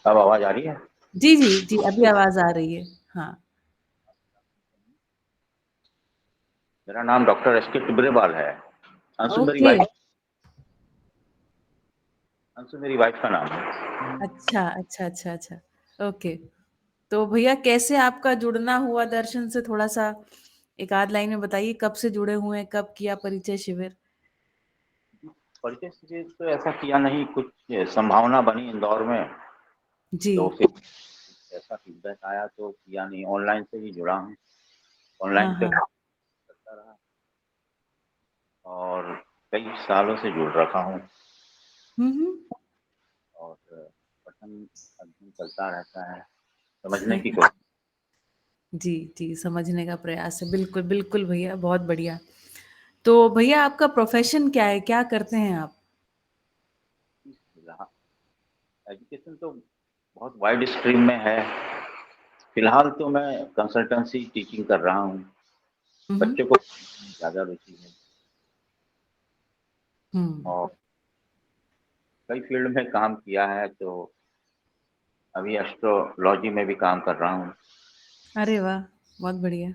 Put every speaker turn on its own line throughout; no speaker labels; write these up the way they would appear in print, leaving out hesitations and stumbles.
अब आवाज आ रही है?
जी जी जी, अभी आवाज आ रही है। हाँ,
मेरा नाम डॉक्टर एस के टिब्रेवाल है। अंशु मेरी
ओके।
वाइफ अंशु मेरी वाइफ का नाम है।
अच्छा अच्छा अच्छा अच्छा, ओके। तो भैया कैसे आपका जुड़ना हुआ दर्शन से, थोड़ा सा एक आध लाइन में बताइए, कब से जुड़े हुए हैं, कब किया परिचय शिविर?
परिचय से तो ऐसा किया नहीं, कुछ संभावना बनी इंदौर में,
जी
तो फिर ऐसा फीडबैक आया तो किया नहीं, ऑनलाइन से ही जुड़ा हूँ।
हाँ
ऑनलाइन पे
हाँ।
करता रहा और कई सालों से जुड़ रखा हूँ
हम्म।
और पठन अध्ययन चलता रहता है, समझने की कोशिश।
जी जी, समझने का प्रयास है, बिल्कुल बिल्कुल भैया, बहुत बढ़िया। तो भैया आपका प्रोफेशन क्या है, क्या करते हैं आप?
एजुकेशन तो बहुत वाइड स्ट्रीम में है। फिलहाल तो मैं कंसल्टेंसी टीचिंग कर रहा हूँ।
हम्म
बच्चों को ज़्यादा रुचि है
हम्म।
और कई फील्ड में काम किया है, तो अभी एस्ट्रोलॉजी में भी काम कर रहा हूँ।
अरे वाह, बहुत बढ़िया,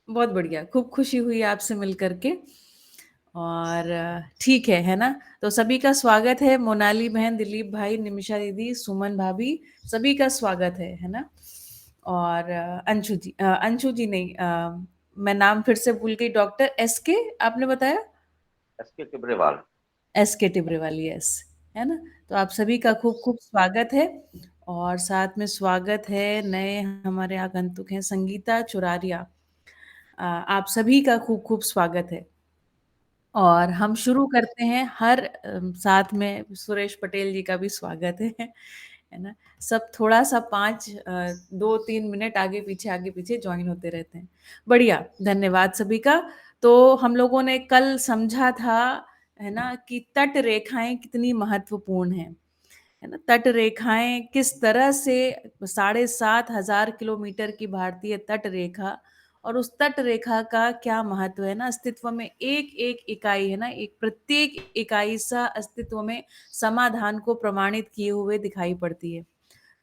बहुत बढ़िया, खूब खुशी हुई आपसे मिल करके। और ठीक है ना? तो सभी का स्वागत है, मोनाली बहन, दिलीप भाई, निमिषा दीदी, सुमन भाभी, सभी का स्वागत है ना? और अंशु जी नहीं, मैं नाम फिर से भूल गई, डॉक्टर एस के आपने बताया?
एस के टिब्रेवाल।
एस के टिब्रेवाल, यस, है ना? तो आप सभी का खूब खूब स्वागत है। और साथ में स्वागत है नए हमारे आगंतुक हैं, संगीता चुरारिया। आप सभी का खूब खूब स्वागत है। और हम शुरू करते हैं, साथ में सुरेश पटेल जी का भी स्वागत है ना? सब थोड़ा सा 2-3 मिनट आगे पीछे ज्वाइन होते रहते हैं। बढ़िया, धन्यवाद सभी का। तो हम लोगों ने कल समझा था, है ना, कि तट रेखाएं कितनी महत्वपूर्ण हैं, है ना? तट रेखाएं किस तरह से 7,500 किलोमीटर की भारतीय तट रेखा, और उस तट रेखा का क्या महत्व है ना, अस्तित्व में एक एक इकाई, है ना, एक प्रत्येक इकाई सा अस्तित्व में समाधान को प्रमाणित किए हुए दिखाई पड़ती है।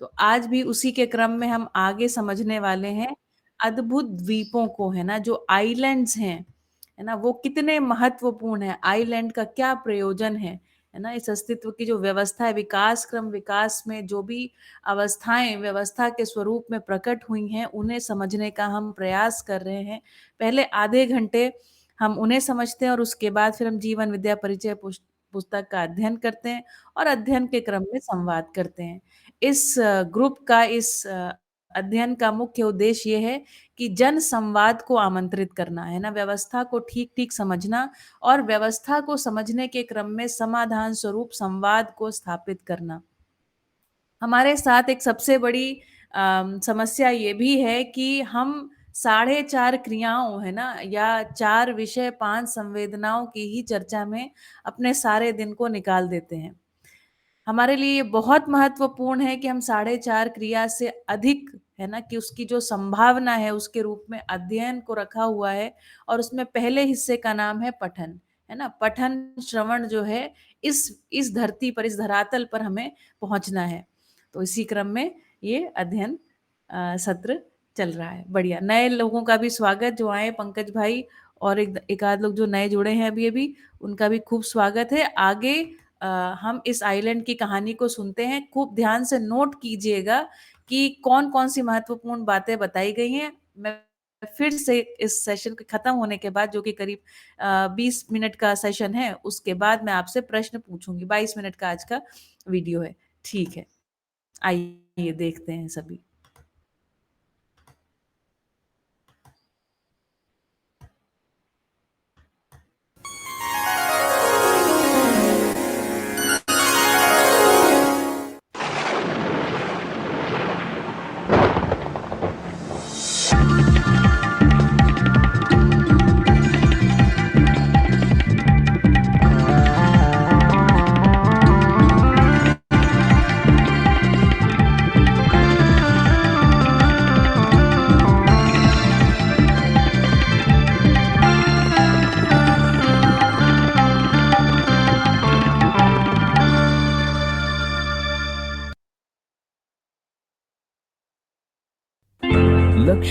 तो आज भी उसी के क्रम में हम आगे समझने वाले हैं अद्भुत द्वीपों को, है ना, जो आइलैंड्स हैं, है ना, वो कितने महत्वपूर्ण है, आइलैंड का क्या प्रयोजन है ना, इस अस्तित्व की जो व्यवस्था है, विकास क्रम, विकास में जो भी अवस्थाएं व्यवस्था के स्वरूप में प्रकट हुई हैं, उन्हें समझने का हम प्रयास कर रहे हैं। पहले आधे घंटे हम उन्हें समझते हैं और उसके बाद फिर हम जीवन विद्या परिचय पुस्तक का अध्ययन करते हैं और अध्ययन के क्रम में संवाद करते हैं। इस ग्रुप का, इस अध्ययन का मुख्य उद्देश्य ये है कि जन संवाद को आमंत्रित करना, है ना, व्यवस्था को ठीक ठीक समझना और व्यवस्था को समझने के क्रम में समाधान स्वरूप संवाद को स्थापित करना। हमारे साथ एक सबसे बड़ी समस्या ये भी है कि हम 4.5 क्रियाओं, है ना, या 4 विषय 5 संवेदनाओं की ही चर्चा में अपने सारे दिन को निकाल देते हैं। हमारे लिए ये बहुत महत्वपूर्ण है कि हम 4.5 क्रिया से अधिक, है ना, कि उसकी जो संभावना है उसके रूप में अध्ययन को रखा हुआ है। और उसमें पहले हिस्से का नाम है पठन, है ना, पठन श्रवण जो है, इस धरती पर, इस धरातल पर हमें पहुंचना है। तो इसी क्रम में ये अध्ययन सत्र चल रहा है। बढ़िया, नए लोगों का भी स्वागत जो आए, पंकज भाई और एक आध लोग जो नए जुड़े हैं अभी अभी, उनका भी खूब स्वागत है। आगे हम इस आइलैंड की कहानी को सुनते हैं, खूब ध्यान से नोट कीजिएगा कि कौन कौन सी महत्वपूर्ण बातें बताई गई हैं। मैं फिर से इस सेशन के खत्म होने के बाद, जो कि करीब 20 मिनट का सेशन है, उसके बाद मैं आपसे प्रश्न पूछूंगी। 22 मिनट का आज का वीडियो है, ठीक है? आइए देखते हैं सभी।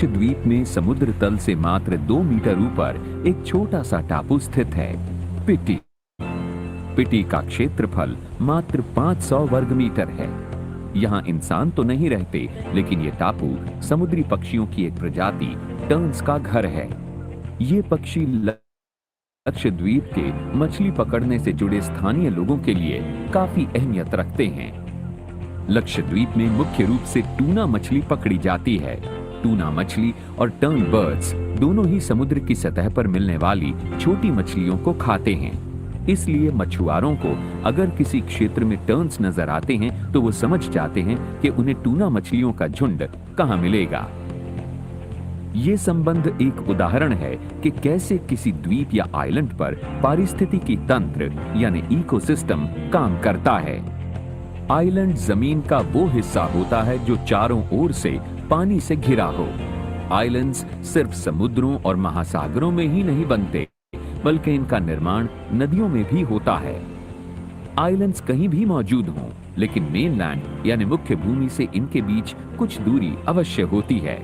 लक्षद्वीप में समुद्र तल से मात्र 2 मीटर ऊपर एक छोटा सा टापू स्थित है, पिटी। पिटी का क्षेत्रफल मात्र 500 वर्ग मीटर है। यहाँ इंसान तो नहीं रहते, लेकिन ये टापू समुद्री पक्षियों की एक प्रजाति टर्न्स का घर है। ये पक्षी लक्षद्वीप के मछली पकड़ने से जुड़े स्थानीय लोगों के लिए काफी अहमियत रखते हैं। लक्षद्वीप में मुख्य रूप से टूना मछली पकड़ी जाती है। टूना मछली और टर्न बर्ड्स दोनों ही समुद्र की सतह पर मिलने वाली छोटी मछलियों को खाते हैं। इसलिए मछुआरों को अगर किसी क्षेत्र में टर्न्स नजर आते हैं तो वो समझ जाते हैं कि उन्हें टूना मछलियों का झुंड कहां मिलेगा। ये संबंध एक उदाहरण है कि कैसे किसी द्वीप या आइलैंड पर पारिस्थितिकी तंत्र यानी इकोसिस्टम काम करता है। आइलैंड जमीन का वो हिस्सा होता है जो चारों ओर से पानी से घिरा हो। आइलैंड्स सिर्फ समुद्रों और महासागरों में ही नहीं बनते, बल्कि इनका निर्माण नदियों में भी होता है। आइलैंड्स कहीं भी मौजूद हों, लेकिन मेनलैंड यानी मुख्य भूमि से इनके बीच कुछ दूरी अवश्य होती है।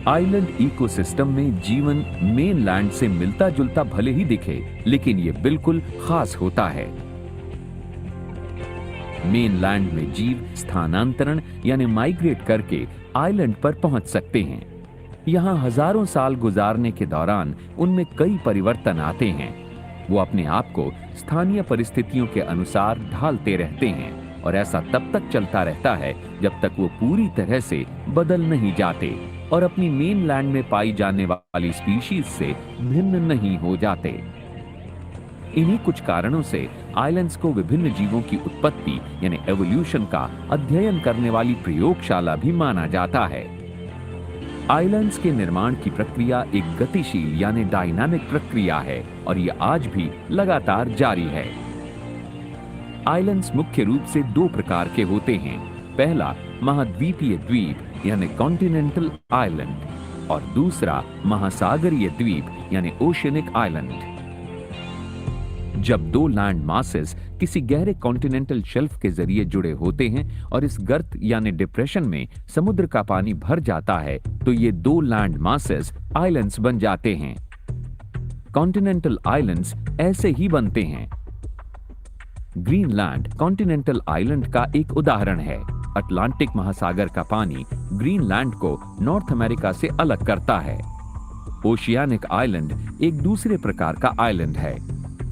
आइलैंड इकोसिस्टम में जीवन मेनलैंड से मिलता जुलता भले ही दिखे, लेकिन यह बिल्कुल खास होता है। मेनलैंड में जीव स्थानांतरण यानी माइग्रेट करके आइलैंड पर पहुंच सकते हैं। यहां हजारों साल गुजारने के दौरान उनमें कई परिवर्तन आते हैं। वो अपने आप को स्थानीय परिस्थितियों के अनुसार ढालते रहते हैं, और ऐसा तब तक चलता रहता है जब तक वो पूरी तरह से बदल नहीं जाते और अपनी मेनलैंड में पाई जाने वाली स्पीशीज से भिन्न नहीं हो जाते। इन्हीं कुछ कारणों से आइलैंड्स को विभिन्न जीवों की उत्पत्ति यानी एवोल्यूशन का अध्ययन करने वाली प्रयोगशाला भी माना जाता है। आइलैंड्स के निर्माण की प्रक्रिया एक गतिशील यानी डायनामिक प्रक्रिया है, और यह आज भी लगातार जारी है। आइलैंड्स मुख्य रूप से 2 प्रकार के होते हैं। पहला महाद्वीपीय द्वीप यानी कॉन्टिनेंटल आइलैंड, और दूसरा महासागरीय द्वीप यानी ओशियनिक आइलैंड। जब 2 लैंड मासेस किसी गहरे कॉन्टिनेंटल शेल्फ के जरिए जुड़े होते हैं और इस गर्त यानी डिप्रेशन में समुद्र का पानी भर जाता है, तो ये 2 लैंड मासेस आइलैंड्स बन जाते हैं। कॉन्टिनेंटल आइलैंड्स ऐसे ही बनते हैं। ग्रीनलैंड कॉन्टिनेंटल आइलैंड का एक उदाहरण है। अटलांटिक महासागर का पानी ग्रीनलैंड को नॉर्थ अमेरिका से अलग करता है। ओशियानिक आइलैंड एक दूसरे प्रकार का आइलैंड है।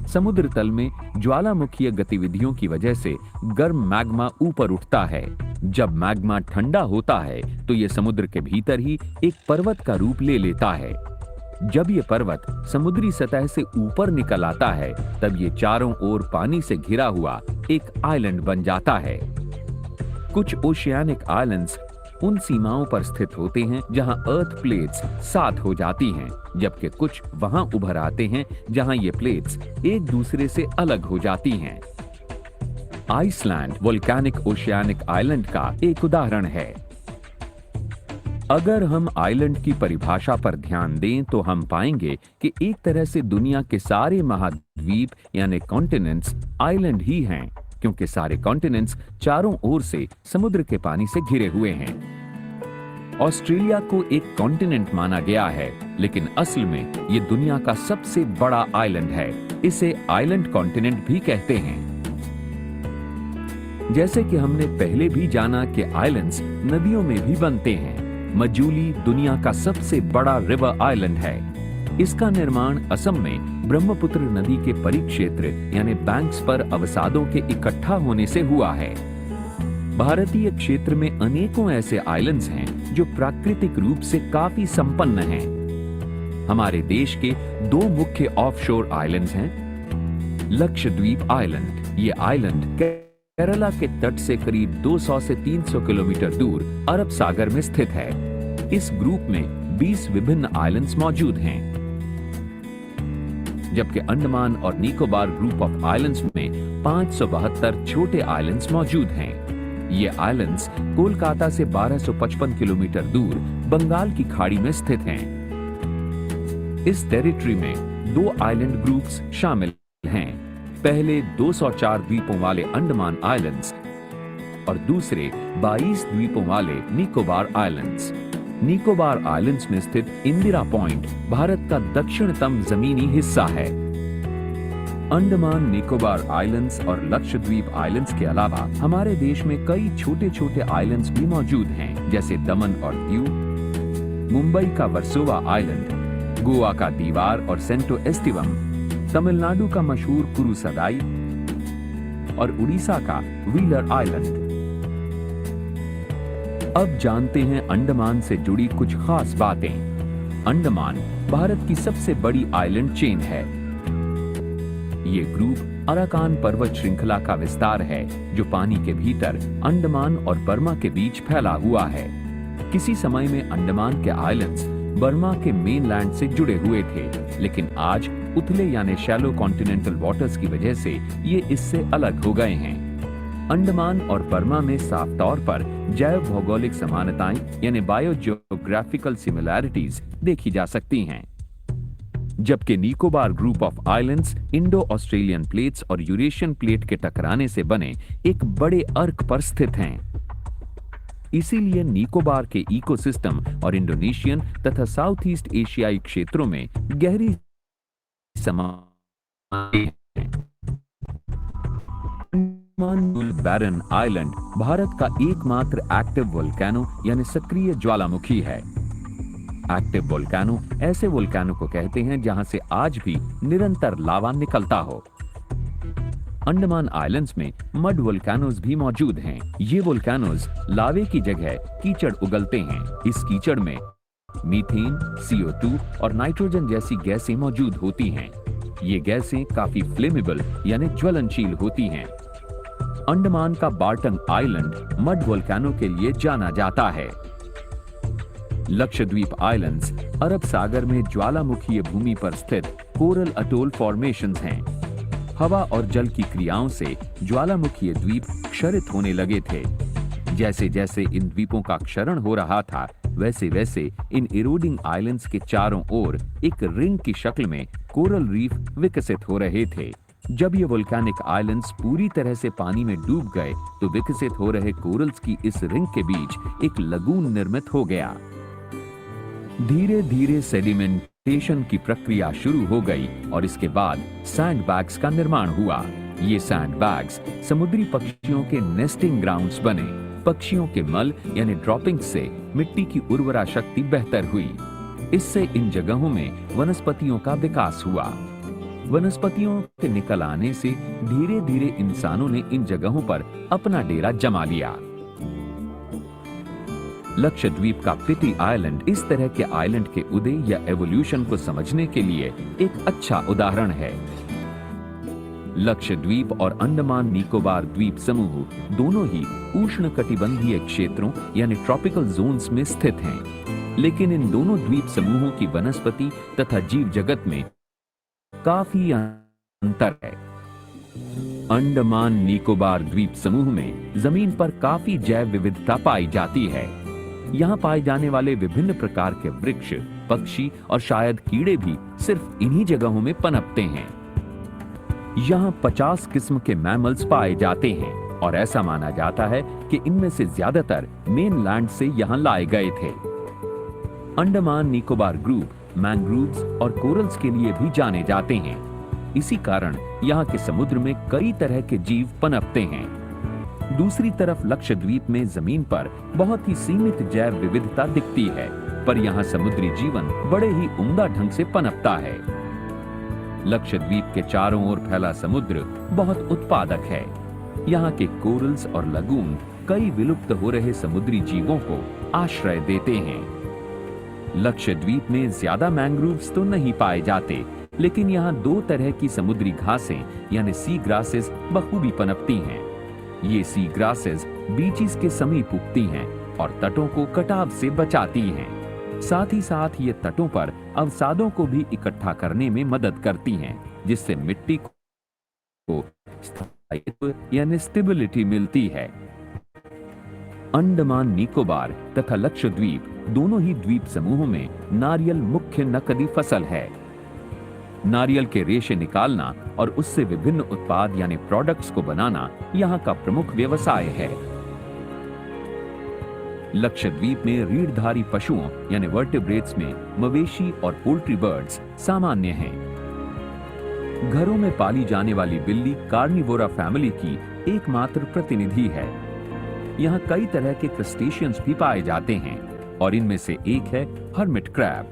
समुद्र तल में ज्वालामुखीय गतिविधियों की वजह से गर्म मैग्मा ऊपर उठता है। जब मैग्मा ठंडा होता है तो यह समुद्र के भीतर ही एक पर्वत का रूप ले लेता है। जब यह पर्वत समुद्री सतह से ऊपर निकल आता है, तब ये चारों ओर पानी से घिरा हुआ एक आइलैंड बन जाता है। कुछ ओशियानिक आइलैंड्स उन सीमाओं पर स्थित होते हैं जहां अर्थ प्लेट्स साथ हो जाती हैं, जबकि कुछ वहां उभर आते हैं जहां ये प्लेट्स एक दूसरे से अलग हो जाती हैं। आइसलैंड वोल्केनिक ओशियानिक आइलैंड का एक उदाहरण है। अगर हम आइलैंड की परिभाषा पर ध्यान दें तो हम पाएंगे कि एक तरह से दुनिया के सारे महाद्वीप यानी कॉन्टिनेंट्स आइलैंड ही हैं, क्योंकि सारे कॉन्टिनेंट्स चारों ओर से समुद्र के पानी से घिरे हुए हैं। ऑस्ट्रेलिया को एक कॉन्टिनेंट माना गया है, लेकिन असल में ये दुनिया का सबसे बड़ा आइलैंड है। इसे आइलैंड कॉन्टिनेंट भी कहते हैं। जैसे कि हमने पहले भी जाना कि आइलैंड्स नदियों में भी बनते हैं। मजूली दुनिया का सबसे बड़ा रिवर आइलैंड है। इसका निर्माण असम में ब्रह्मपुत्र नदी के परिक्षेत्र यानी बैंक्स पर अवसादों के इकट्ठा होने से हुआ है। भारतीय क्षेत्र में अनेकों ऐसे आइलैंड्स हैं जो प्राकृतिक रूप से काफी संपन्न हैं। हमारे देश के 2 मुख्य ऑफशोर आइलैंड्स हैं। लक्षद्वीप आइलैंड, ये आइलैंड केरला के तट से करीब 200 से 300 किलोमीटर दूर अरब सागर में स्थित है। इस ग्रुप में 20 विभिन्न आइलैंड्स मौजूद हैं, जबकि अंडमान और निकोबार ग्रुप ऑफ आइलैंड्स में 572 छोटे आइलैंड्स मौजूद हैं। ये आइलैंड्स कोलकाता से 1255 किलोमीटर दूर बंगाल की खाड़ी में स्थित हैं। इस टेरिटरी में 2 आइलैंड ग्रुप्स शामिल हैं। पहले 204 द्वीपों वाले अंडमान आइलैंड्स और दूसरे 22 द्वीपों वाले निकोबार आइलैंड्स। निकोबार आइलैंड्स में स्थित इंदिरा पॉइंट भारत का दक्षिणतम जमीनी हिस्सा है। अंडमान निकोबार आइलैंड्स और लक्षद्वीप आइलैंड्स के अलावा हमारे देश में कई छोटे छोटे आइलैंड्स भी मौजूद हैं, जैसे दमन और दीव, मुंबई का वर्सोवा आइलैंड, गोवा का दीवार और सेंटो एस्टिवम, तमिलनाडु का मशहूर कुरुसदाई और उड़ीसा का व्हीलर आइलैंड। अब जानते हैं अंडमान से जुड़ी कुछ खास बातें। अंडमान भारत की सबसे बड़ी आइलैंड चेन है। ये ग्रुप अराकान पर्वत श्रृंखला का विस्तार है, जो पानी के भीतर अंडमान और बर्मा के बीच फैला हुआ है। किसी समय में अंडमान के आइलैंड्स बर्मा के मेनलैंड से जुड़े हुए थे, लेकिन आज उथले यानी शैलो कॉन्टिनेंटल वाटर्स की वजह से ये इससे अलग हो गए हैं। अंडमान और बर्मा में साफ तौर पर जैव भौगोलिक समानताएं यानी बायोजियोग्राफिकल सिमिलैरिटीज देखी जा सकती हैं, जबकि Nicobar group of islands Indo Australian plates और यूरेशियन प्लेट के टकराने से बने एक बड़े अर्क पर स्थित हैं। इसीलिए निकोबार के इकोसिस्टम और इंडोनेशियन तथा साउथ ईस्ट एशियाई क्षेत्रों में गहरी समानताएं हैं। बैरन आइलैंड भारत का एकमात्र एक्टिव वोल्केनो यानी सक्रिय ज्वालामुखी है। एक्टिव वोल्केनो ऐसे वोल्केनो को कहते हैं जहां से आज भी निरंतर लावा निकलता हो। अंडमान आइलैंड्स में मड वोल्केनोज भी मौजूद हैं। ये वोल्केनोज लावे की जगह कीचड़ उगलते हैं। इस कीचड़ में मीथेन, CO2 और नाइट्रोजन जैसी गैसें मौजूद होती हैं। ये गैसें काफी फ्लेमेबल यानी ज्वलनशील होती हैं। अंडमान का बार्टन आइलैंड मड वोल्केनो के लिए जाना जाता है। लक्षद्वीप आइलैंड्स अरब सागर में ज्वालामुखीय भूमि पर स्थित कोरल अटोल फॉर्मेशंस हैं। हवा और जल की क्रियाओं से ज्वालामुखीय द्वीप क्षरित होने लगे थे। जैसे जैसे इन द्वीपों का क्षरण हो रहा था, वैसे वैसे इन इरोडिंग आइलैंड्स के चारों ओर एक रिंग की शक्ल में कोरल रीफ विकसित हो रहे थे। जब ये वोल्केनिक आइलैंड्स पूरी तरह से पानी में डूब गए, तो विकसित हो रहे कोरल्स की इस रिंग के बीच एक लगून निर्मित हो गया। धीरे धीरे सेडिमेंटेशन की प्रक्रिया शुरू हो गई और इसके बाद सैंडबैग्स का निर्माण हुआ। ये सैंडबैग्स समुद्री पक्षियों के नेस्टिंग ग्राउंड्स बने। पक्षियों के मल यानी ड्रॉपिंग से मिट्टी की उर्वरा शक्ति बेहतर हुई। इससे इन जगहों में वनस्पतियों का विकास हुआ। वनस्पतियों के निकल आने से धीरे धीरे इंसानों ने इन जगहों पर अपना डेरा जमा लिया। लक्षद्वीप का पिटी आइलैंड इस तरह के आइलैंड के उदय या एवोल्यूशन को समझने के लिए एक अच्छा उदाहरण है। लक्षद्वीप और अंडमान निकोबार द्वीप समूह दोनों ही उष्णकटिबंधीय क्षेत्रों यानी ट्रॉपिकल जोन्स में स्थित हैं, लेकिन इन दोनों द्वीप समूहों की वनस्पति तथा जीव जगत में काफी अंतर है। अंडमान निकोबार द्वीप समूह में जमीन पर काफी जैव विविधता पाई जाती है। यहाँ पाए जाने वाले विभिन्न प्रकार के वृक्ष, पक्षी और शायद कीड़े भी सिर्फ इन्हीं जगहों में पनपते हैं। यहाँ 50 किस्म के मैमल्स पाए जाते हैं और ऐसा माना जाता है कि इनमें से ज्यादातर मेनलैंड से यहाँ लाए गए थे। अंडमान निकोबार ग्रुप मैंग्रोव्स और कोरल्स के लिए भी जाने जाते हैं। इसी कारण यहाँ के समुद्र में कई तरह के जीव पनपते हैं। दूसरी तरफ लक्षद्वीप में जमीन पर बहुत ही सीमित जैव विविधता दिखती है, पर यहाँ समुद्री जीवन बड़े ही उम्दा ढंग से पनपता है। लक्षद्वीप के चारों ओर फैला समुद्र बहुत उत्पादक है। यहाँ के कोरल्स और लगून कई विलुप्त हो रहे समुद्री जीवों को आश्रय देते हैं। लक्षद्वीप में ज्यादा मैंग्रोव्स तो नहीं पाए जाते, लेकिन यहाँ 2 तरह की समुद्री घासें यानी सी ग्रासेस बखूबी पनपती हैं। ये सी ग्रासेस बीचेस के समीप उगती हैं और तटों को कटाव से बचाती हैं। साथ ही साथ ये तटों पर अवसादों को भी इकट्ठा करने में मदद करती हैं, जिससे मिट्टी को स्थायित्व यानी स्टेबिलिटी मिलती है। अंडमान निकोबार तथा लक्षद्वीप दोनों ही द्वीप समूहों में नारियल मुख्य नकदी फसल है। नारियल के रेशे निकालना और उससे विभिन्न उत्पाद यानी प्रोडक्ट्स को बनाना यहाँ का प्रमुख व्यवसाय है। लक्षद्वीप में रीढ़धारी पशुओं यानी वर्टेब्रेट्स में मवेशी और पोल्ट्री बर्ड्स सामान्य हैं। घरों में पाली जाने वाली बिल्ली कार्निवोरा फैमिली की एकमात्र प्रतिनिधि है। यहाँ कई तरह के क्रस्टेशियंस भी पाए जाते हैं और इनमें से एक है हर्मिट क्रैब।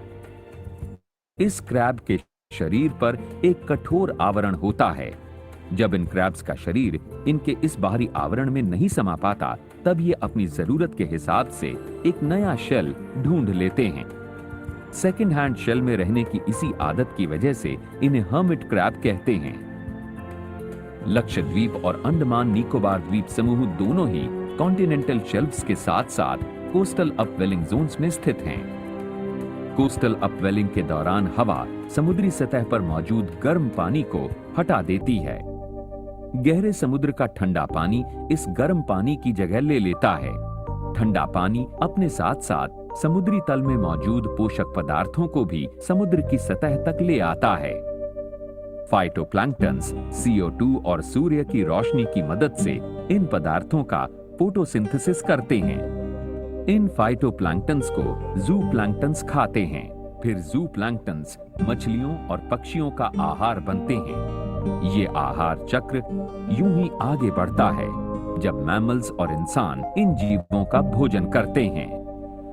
इस क्रैब के शरीर पर एक कठोर आवरण होता है। जब इन क्रैब्स का शरीर इनके इस बाहरी आवरण में नहीं समा पाता, तब ये अपनी जरूरत के हिसाब से एक नया शेल ढूंढ लेते हैं। सेकंड हैंड शेल में रहने की इसी आदत की वजह से इन्हें हर्मिट क्रैब कहते हैं। लक्षद्वीप और अंडमान निकोबार द्वीप समूह दोनों ही कॉन्टिनेंटल शेल्फ्स के साथ साथ कोस्टल अपवेलिंग जोन्स में स्थित हैं। कोस्टल अपवेलिंग के दौरान हवा समुद्री सतह पर मौजूद गर्म पानी को हटा देती है। गहरे समुद्र का ठंडा पानी इस गर्म पानी की जगह ले लेता है। ठंडा पानी अपने साथ साथ समुद्री तल में मौजूद पोषक पदार्थों को भी समुद्र की सतह तक ले आता है। फाइटोप्लैंक्टन्स CO2 और सूर्य की रोशनी की मदद से इन पदार्थों का फोटोसिंथेसिस करते हैं। इन फाइटोप्लैंक्टन्स को जूप्लैंक्टन्स खाते हैं। फिर जूप्लैंक्टन्स मछलियों और पक्षियों का आहार बनते हैं। ये आहार चक्र यूं ही आगे बढ़ता है जब मैमल्स और इंसान इन जीवों का भोजन करते हैं।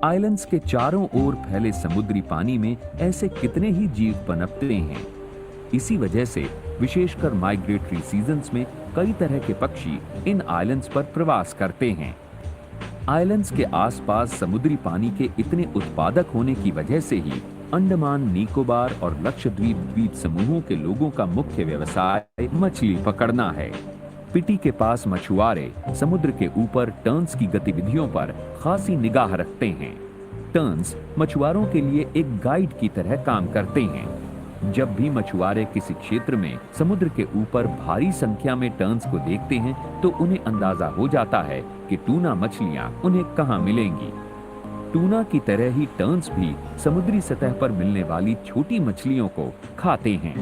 आइलैंड्स के चारों ओर फैले समुद्री पानी में ऐसे कितने ही जीव पनपते हैं। इसी वजह से विशेषकर माइग्रेटरी सीजन्स में कई तरह के पक्षी इन आइलैंड्स पर प्रवास करते हैं। आइलैंड्स के आसपास समुद्री पानी के इतने उत्पादक होने की वजह से ही अंडमान निकोबार और लक्षद्वीप द्वीप समूहों के लोगों का मुख्य व्यवसाय मछली पकड़ना है। पिटी के पास मछुआरे समुद्र के ऊपर टर्न्स की गतिविधियों पर खासी निगाह रखते हैं। टर्न्स मछुआरों के लिए एक गाइड की तरह काम करते हैं। जब भी मछुआरे किसी क्षेत्र में समुद्र के ऊपर भारी संख्या में टर्न्स को देखते हैं, तो उन्हें अंदाजा हो जाता है कि टूना मछलियां उन्हें कहां मिलेंगी। टूना की तरह ही टर्न्स भी समुद्री सतह पर मिलने वाली छोटी मछलियों को खाते हैं।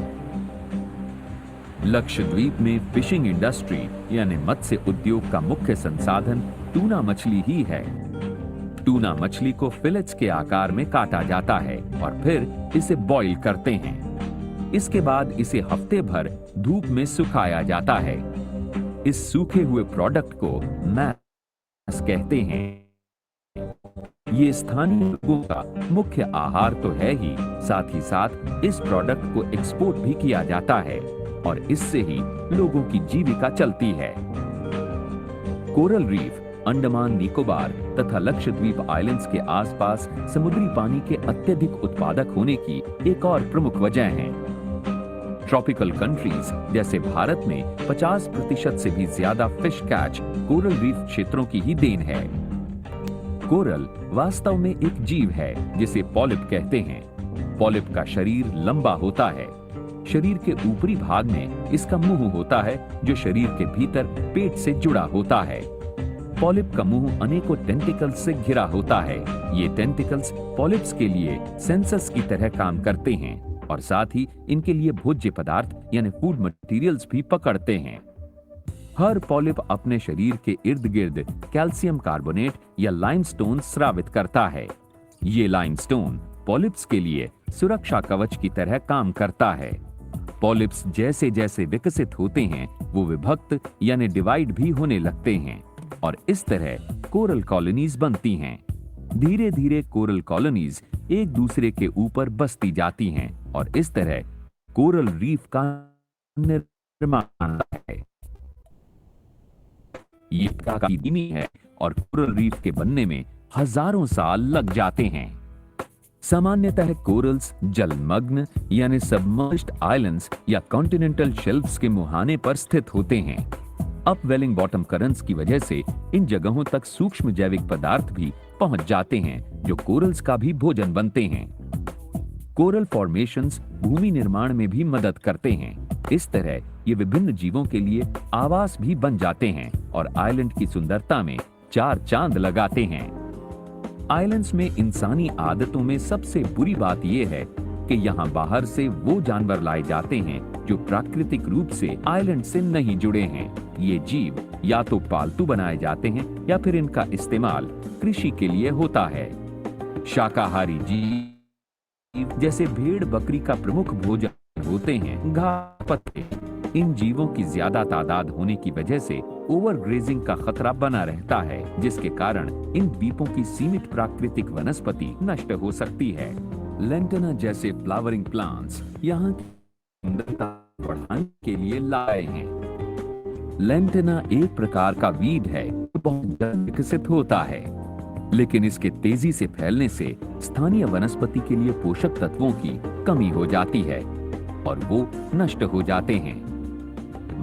लक्षद्वीप में फिशिंग इंडस्ट्री यानी मत्स्य उद्योग का मुख्य संसाधन टूना मछली ही है। टूना मछली को फिलेट्स के आकार में काटा जाता है और फिर इसे बॉईल करते हैं। इसके बाद इसे हफ्ते भर धूप में सुखाया जाता है। इस सूखे हुए प्रोडक्ट को मैस कहते हैं। ये स्थानीय लोगों का मुख्य आहार तो है ही, साथ ही साथ इस प्रोडक्ट को एक्सपोर्ट भी किया जाता है और इससे ही लोगों की जीविका चलती है। कोरल रीफ अंडमान निकोबार तथा लक्षद्वीप आइलैंड्स के आसपास समुद्री पानी के अत्यधिक उत्पादक होने की एक और प्रमुख वजह है। ट्रॉपिकल कंट्रीज जैसे भारत में 50% से भी ज्यादा फिश कैच कोरल रीफ क्षेत्रों की ही देन है। कोरल वास्तव में एक जीव है जिसे पॉलिप कहते हैं। पॉलिप का शरीर लंबा होता है। शरीर के ऊपरी भाग में इसका मुंह होता है जो शरीर के भीतर पेट से जुड़ा होता है। पॉलिप का मुंह अनेकों टेंटिकल्स से घिरा होता है। ये टेंटिकल्स पॉलिप्स के लिए सेंसस की तरह काम करते हैं और साथ ही इनके लिए भोज्य पदार्थ यानी फूड मटेरियल्स भी पकड़ते हैं। हर पॉलिप अपने शरीर के इर्द गिर्द कैल्शियम कार्बोनेट या लाइमस्टोन स्रावित करता है। ये लाइमस्टोन पॉलिप्स के लिए सुरक्षा कवच की तरह काम करता है। पॉलिप्स जैसे जैसे विकसित होते हैं वो विभक्त यानी डिवाइड भी होने लगते हैं और इस तरह कोरल कॉलोनीज बनती हैं। धीरे धीरे कोरल कॉलोनीज एक दूसरे के ऊपर बसती जाती हैं और इस तरह कोरल रीफ का निर्माण है। ये काफी धीमी है और कोरल रीफ के बनने में हजारों साल लग जाते हैं। सामान्यतः कोरल्स जलमग्न यानी सबमर्ज्ड आइलैंड्स या कॉन्टिनेंटल शेल्फ्स के मुहाने पर स्थित होते हैं। अपवेलिंग बॉटम करंट्स की वजह से इन जगहों तक सूक्ष्म जैविक पदार्थ भी पहुंच जाते हैं जो कोरल्स का भी भोजन बनते हैं। कोरल फॉर्मेशंस भूमि निर्माण में भी मदद करते हैं। इस तरह ये विभिन्न जीवों के लिए आवास भी बन जाते हैं और आइलैंड की सुंदरता में चार चांद लगाते हैं। आइलैंड्स में इंसानी आदतों में सबसे बुरी बात यह है कि यहाँ बाहर से वो जानवर लाए जाते हैं जो प्राकृतिक रूप से आइलैंड से नहीं जुड़े हैं। ये जीव या तो पालतू बनाए जाते हैं या फिर इनका इस्तेमाल कृषि के लिए होता है। शाकाहारी जीव जैसे भेड़ बकरी का प्रमुख भोजन होते हैं घास पत्ते। इन जीवों की ज्यादा तादाद होने की वजह से ओवरग्रेजिंग का खतरा बना रहता है, जिसके कारण इन द्वीपों की सीमित प्राकृतिक वनस्पति नष्ट हो सकती है। लेंटेना जैसे फ्लावरिंग प्लांट्स यहाँ की सुंदरता बढ़ाने के लिए लाए हैं। लेंटेना एक प्रकार का वीड है जो बहुत जल्द विकसित होता है, लेकिन इसके तेजी से फैलने से स्थानीय वनस्पति के लिए पोषक तत्वों की कमी हो जाती है और वो नष्ट हो जाते हैं।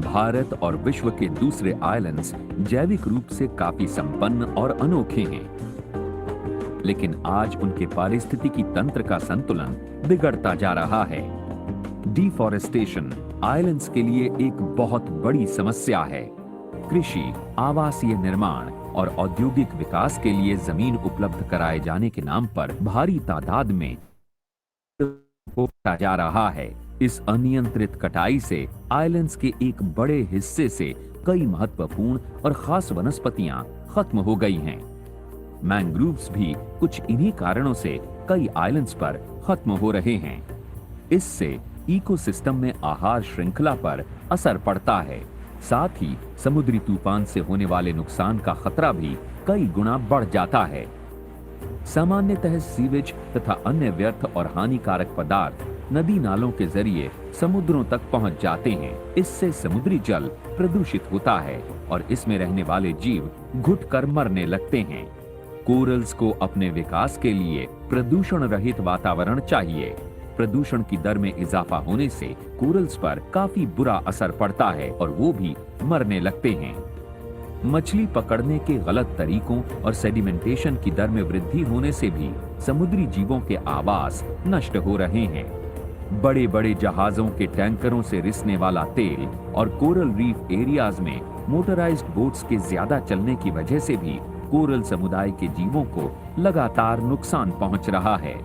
भारत और विश्व के दूसरे आइलैंड्स जैविक रूप से काफी संपन्न और अनोखे हैं, लेकिन आज उनके पारिस्थितिकी तंत्र का संतुलन बिगड़ता जा रहा है। डिफॉरेस्टेशन आइलैंड्स के लिए एक बहुत बड़ी समस्या है। कृषि, आवासीय निर्माण और औद्योगिक विकास के लिए जमीन उपलब्ध कराए जाने के नाम पर भारी तादाद में होता जा रहा है। इस अनियंत्रित कटाई से आइलैंड्स के एक बड़े हिस्से से कई महत्वपूर्ण और खास वनस्पतियां खत्म हो गई हैं। मैंग्रोव्स भी कुछ इन्हीं कारणों से कई आइलैंड्स पर खत्म हो रहे हैं। इससे इकोसिस्टम में आहार श्रृंखला पर असर पड़ता है। साथ ही समुद्री तूफान से होने वाले नुकसान का खतरा भी कई गुना बढ़ जाता है। सामान्यतः सीवेज तथा अन्य व्यर्थ और हानिकारक पदार्थ नदी नालों के जरिए समुद्रों तक पहुंच जाते हैं। इससे समुद्री जल प्रदूषित होता है और इसमें रहने वाले जीव घुटकर मरने लगते हैं। कोरल्स को अपने विकास के लिए प्रदूषण रहित वातावरण चाहिए। प्रदूषण की दर में इजाफा होने से कोरल्स पर काफी बुरा असर पड़ता है और वो भी मरने लगते हैं। मछली पकड़ने के गलत तरीकों और सेडिमेंटेशन की दर में वृद्धि होने से भी समुद्री जीवों के आवास नष्ट हो रहे हैं। बड़े बड़े जहाजों के टैंकरों से रिसने वाला तेल और कोरल रीफ एरियाज में मोटराइज्ड बोट्स के ज्यादा चलने की वजह से भी कोरल समुदाय के जीवों को लगातार नुकसान पहुंच रहा है।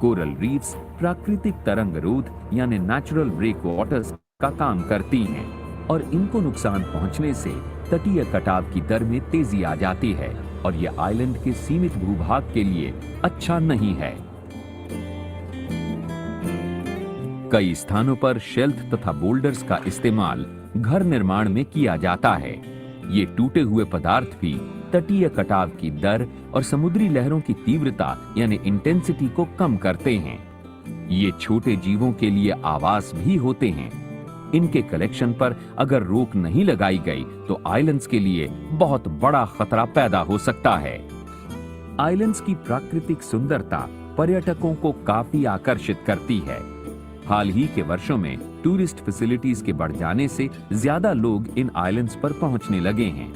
कोरल रीफ्स प्राकृतिक तरंग रोध यानी नेचुरल ब्रेक वाटर्स का काम करती हैं और इनको नुकसान पहुंचने से तटीय कटाव की दर में तेजी आ जाती है और ये आइलैंड के सीमित भूभाग के लिए अच्छा नहीं है। कई स्थानों पर शेल्फ तथा बोल्डर्स का इस्तेमाल घर निर्माण में किया जाता है। ये टूटे हुए पदार्थ भी तटीय कटाव की दर और समुद्री लहरों की तीव्रता यानी इंटेंसिटी को कम करते हैं। ये छोटे जीवों के लिए आवास भी होते हैं। इनके कलेक्शन पर अगर रोक नहीं लगाई गई तो आइलैंड्स के लिए बहुत बड़ा खतरा पैदा हो सकता है। आइलैंड्स की प्राकृतिक सुंदरता पर्यटकों को काफी आकर्षित करती है। हाल ही के वर्षों में टूरिस्ट फैसिलिटीज के बढ़ जाने से ज्यादा लोग इन आइलैंड्स पर पहुंचने लगे हैं।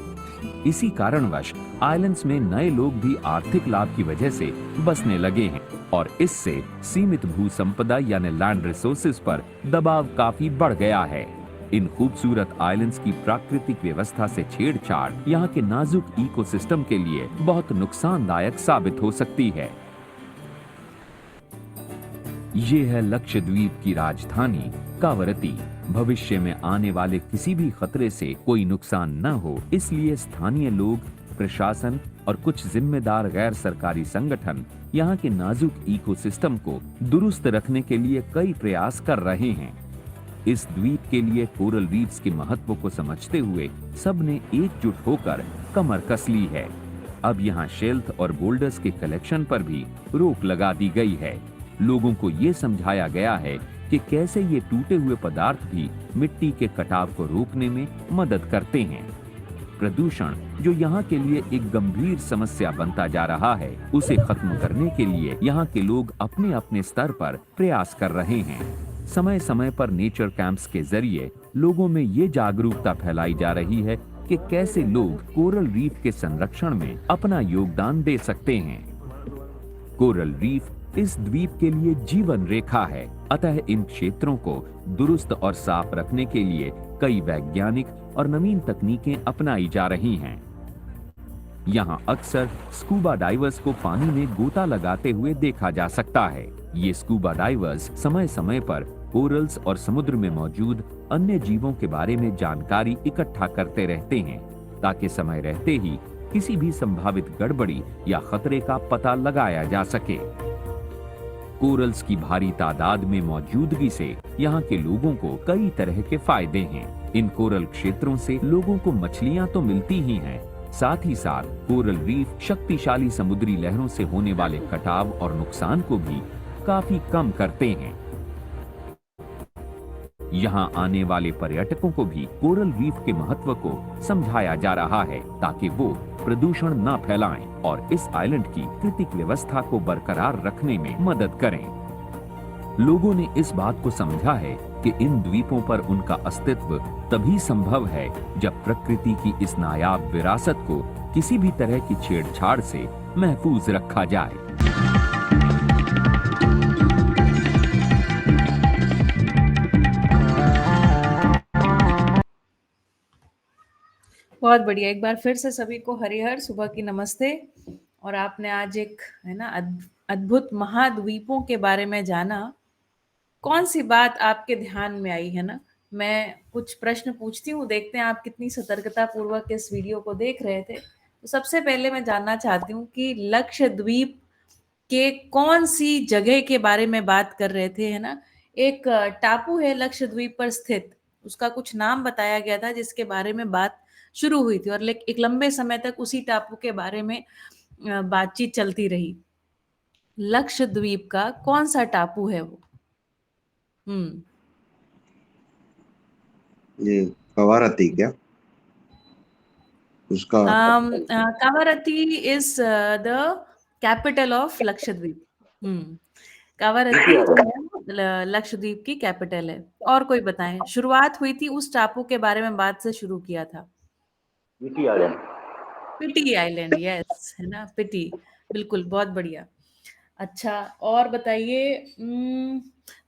इसी कारणवश आइलैंड्स में नए लोग भी आर्थिक लाभ की वजह से बसने लगे हैं और इससे सीमित भू संपदा यानी लैंड रिसोर्सेज पर दबाव काफी बढ़ गया है। इन खूबसूरत आइलैंड्स की प्राकृतिक व्यवस्था से छेड़छाड़ यहाँ के नाजुक इकोसिस्टम के लिए बहुत नुकसानदायक साबित हो सकती है। ये है लक्षद्वीप की राजधानी कावरती। भविष्य में आने वाले किसी भी खतरे से कोई नुकसान न हो, इसलिए स्थानीय लोग, प्रशासन और कुछ जिम्मेदार गैर सरकारी संगठन यहाँ के नाजुक इकोसिस्टम को दुरुस्त रखने के लिए कई प्रयास कर रहे हैं। इस द्वीप के लिए कोरल रीफ्स के महत्व को समझते हुए सबने एकजुट होकर कमर कस ली है। अब यहाँ शेल्फ और बोल्डर्स के कलेक्शन पर भी रोक लगा दी गई है। लोगों को ये समझाया गया है कि कैसे ये टूटे हुए पदार्थ भी मिट्टी के कटाव को रोकने में मदद करते हैं। प्रदूषण जो यहाँ के लिए एक गंभीर समस्या बनता जा रहा है, उसे खत्म करने के लिए यहाँ के लोग अपने अपने स्तर पर प्रयास कर रहे हैं। समय समय पर नेचर कैंप्स के जरिए लोगों में ये जागरूकता फैलाई जा रही है कि कैसे लोग कोरल रीफ के संरक्षण में अपना योगदान दे सकते हैं। कोरल रीफ इस द्वीप के लिए जीवन रेखा है, अतः इन क्षेत्रों को दुरुस्त और साफ रखने के लिए कई वैज्ञानिक और नवीन तकनीकें अपनाई जा रही हैं। यहाँ अक्सर स्कूबा डाइवर्स को पानी में गोता लगाते हुए देखा जा सकता है। ये स्कूबा डाइवर्स समय समय पर कोरल्स और समुद्र में मौजूद अन्य जीवों के बारे में जानकारी इकट्ठा करते रहते हैं, ताकि समय रहते ही किसी भी संभावित गड़बड़ी या खतरे का पता लगाया जा सके। कोरल्स की भारी तादाद में मौजूदगी से यहाँ के लोगों को कई तरह के फायदे हैं। इन कोरल क्षेत्रों से लोगों को मछलियां तो मिलती ही हैं, साथ ही साथ कोरल रीफ शक्तिशाली समुद्री लहरों से होने वाले कटाव और नुकसान को भी काफी कम करते हैं। यहाँ आने वाले पर्यटकों को भी कोरल रीफ के महत्व को समझाया जा रहा है, ताकि वो प्रदूषण न फैलाएं और इस आइलैंड की प्राकृतिक व्यवस्था को बरकरार रखने में मदद करें। लोगों ने इस बात को समझा है कि इन द्वीपों पर उनका अस्तित्व तभी संभव है जब प्रकृति की इस नायाब विरासत को किसी भी तरह की छेड़छाड़ से महफूज रखा जाए।
बहुत बढ़िया। एक बार फिर से सभी को हरिहर सुबह की नमस्ते। और आपने आज एक है ना अद्भुत महाद्वीपों के बारे में जाना। कौन सी बात आपके ध्यान में आई है ना? मैं कुछ प्रश्न पूछती हूँ, देखते हैं आप कितनी सतर्कता पूर्वक इस वीडियो को देख रहे थे। तो सबसे पहले मैं जानना चाहती हूँ कि लक्षद्वीप के कौन सी जगह के बारे में बात कर रहे थे, है ना? एक टापू है लक्षद्वीप पर स्थित, उसका कुछ नाम बताया गया था जिसके बारे में बात शुरू हुई थी, और एक लंबे समय तक उसी टापू के बारे में बातचीत चलती रही। लक्षद्वीप का कौन सा टापू है वो?
ये कवारती क्या उसका?
Kavaratti is the capital of Lakshadweep. Kavaratti जो है वो लक्षद्वीप की कैपिटल है। और कोई बताएं, शुरुआत हुई थी उस टापू के बारे में बात से शुरू किया था।
पिटी आइलैंड।
पिटी आइलैंड, यस, है ना, पिटी, बिल्कुल, बहुत बढ़िया। अच्छा, और बताइए,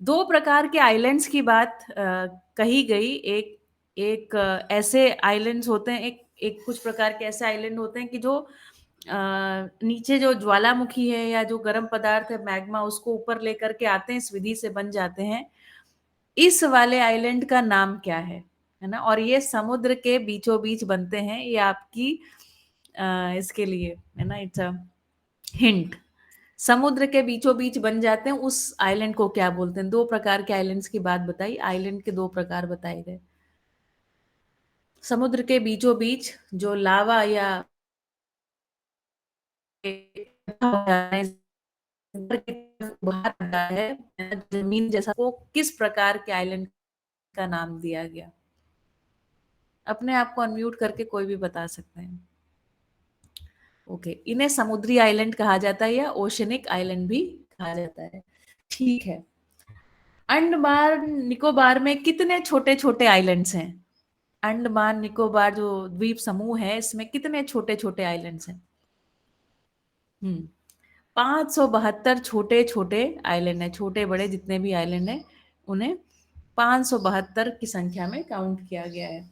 दो प्रकार के आइलैंड्स की बात कही गई। एक ऐसे आइलैंड्स होते हैं, एक कुछ प्रकार के ऐसे आइलैंड होते हैं कि जो नीचे जो ज्वालामुखी है या जो गर्म पदार्थ है मैग्मा, उसको ऊपर लेकर के आते हैं, इस विधि से बन जाते हैं। इस वाले आइलैंड का नाम क्या है ना? और ये समुद्र के बीचों बीच बनते हैं। ये आपकी इसके लिए है ना, इट्स अ हिंट। समुद्र के बीचों बीच बन जाते हैं, उस आइलैंड को क्या बोलते हैं? दो प्रकार के आइलैंड्स की बात बताई, आइलैंड के दो प्रकार बताए गए। समुद्र के बीचों बीच जो लावा या बाहर है, जमीन जैसा, वो किस प्रकार के आइलैंड का नाम दिया गया? अपने आप को अनम्यूट करके कोई भी बता सकते हैं। ओके, इन्हें समुद्री आइलैंड कहा जाता है या ओशनिक आइलैंड भी कहा जाता है। ठीक है। अंडमान निकोबार में कितने छोटे छोटे आइलैंड्स हैं? अंडमान निकोबार जो द्वीप समूह है, इसमें कितने छोटे छोटे आइलैंड्स हैं? 572 छोटे छोटे आइलैंड है। छोटे बड़े जितने भी आइलैंड है, उन्हें 572 की संख्या में काउंट किया गया है।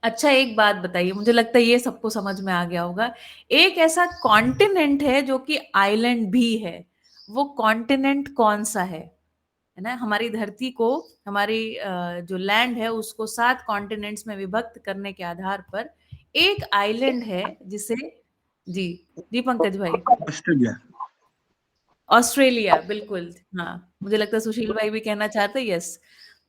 अच्छा, एक बात बताइए, मुझे लगता है ये सबको समझ में आ गया होगा। एक ऐसा कॉन्टिनेंट है जो कि आइलैंड भी है, वो कॉन्टिनेंट कौन सा है ना? हमारी धरती को, हमारी जो लैंड है, उसको 7 कॉन्टिनेंट्स में विभक्त करने के आधार पर एक आइलैंड है जिसे, जी जी पंकज भाई,
ऑस्ट्रेलिया।
ऑस्ट्रेलिया, बिल्कुल। हाँ, मुझे लगता है सुशील भाई भी कहना चाहते हैं, यस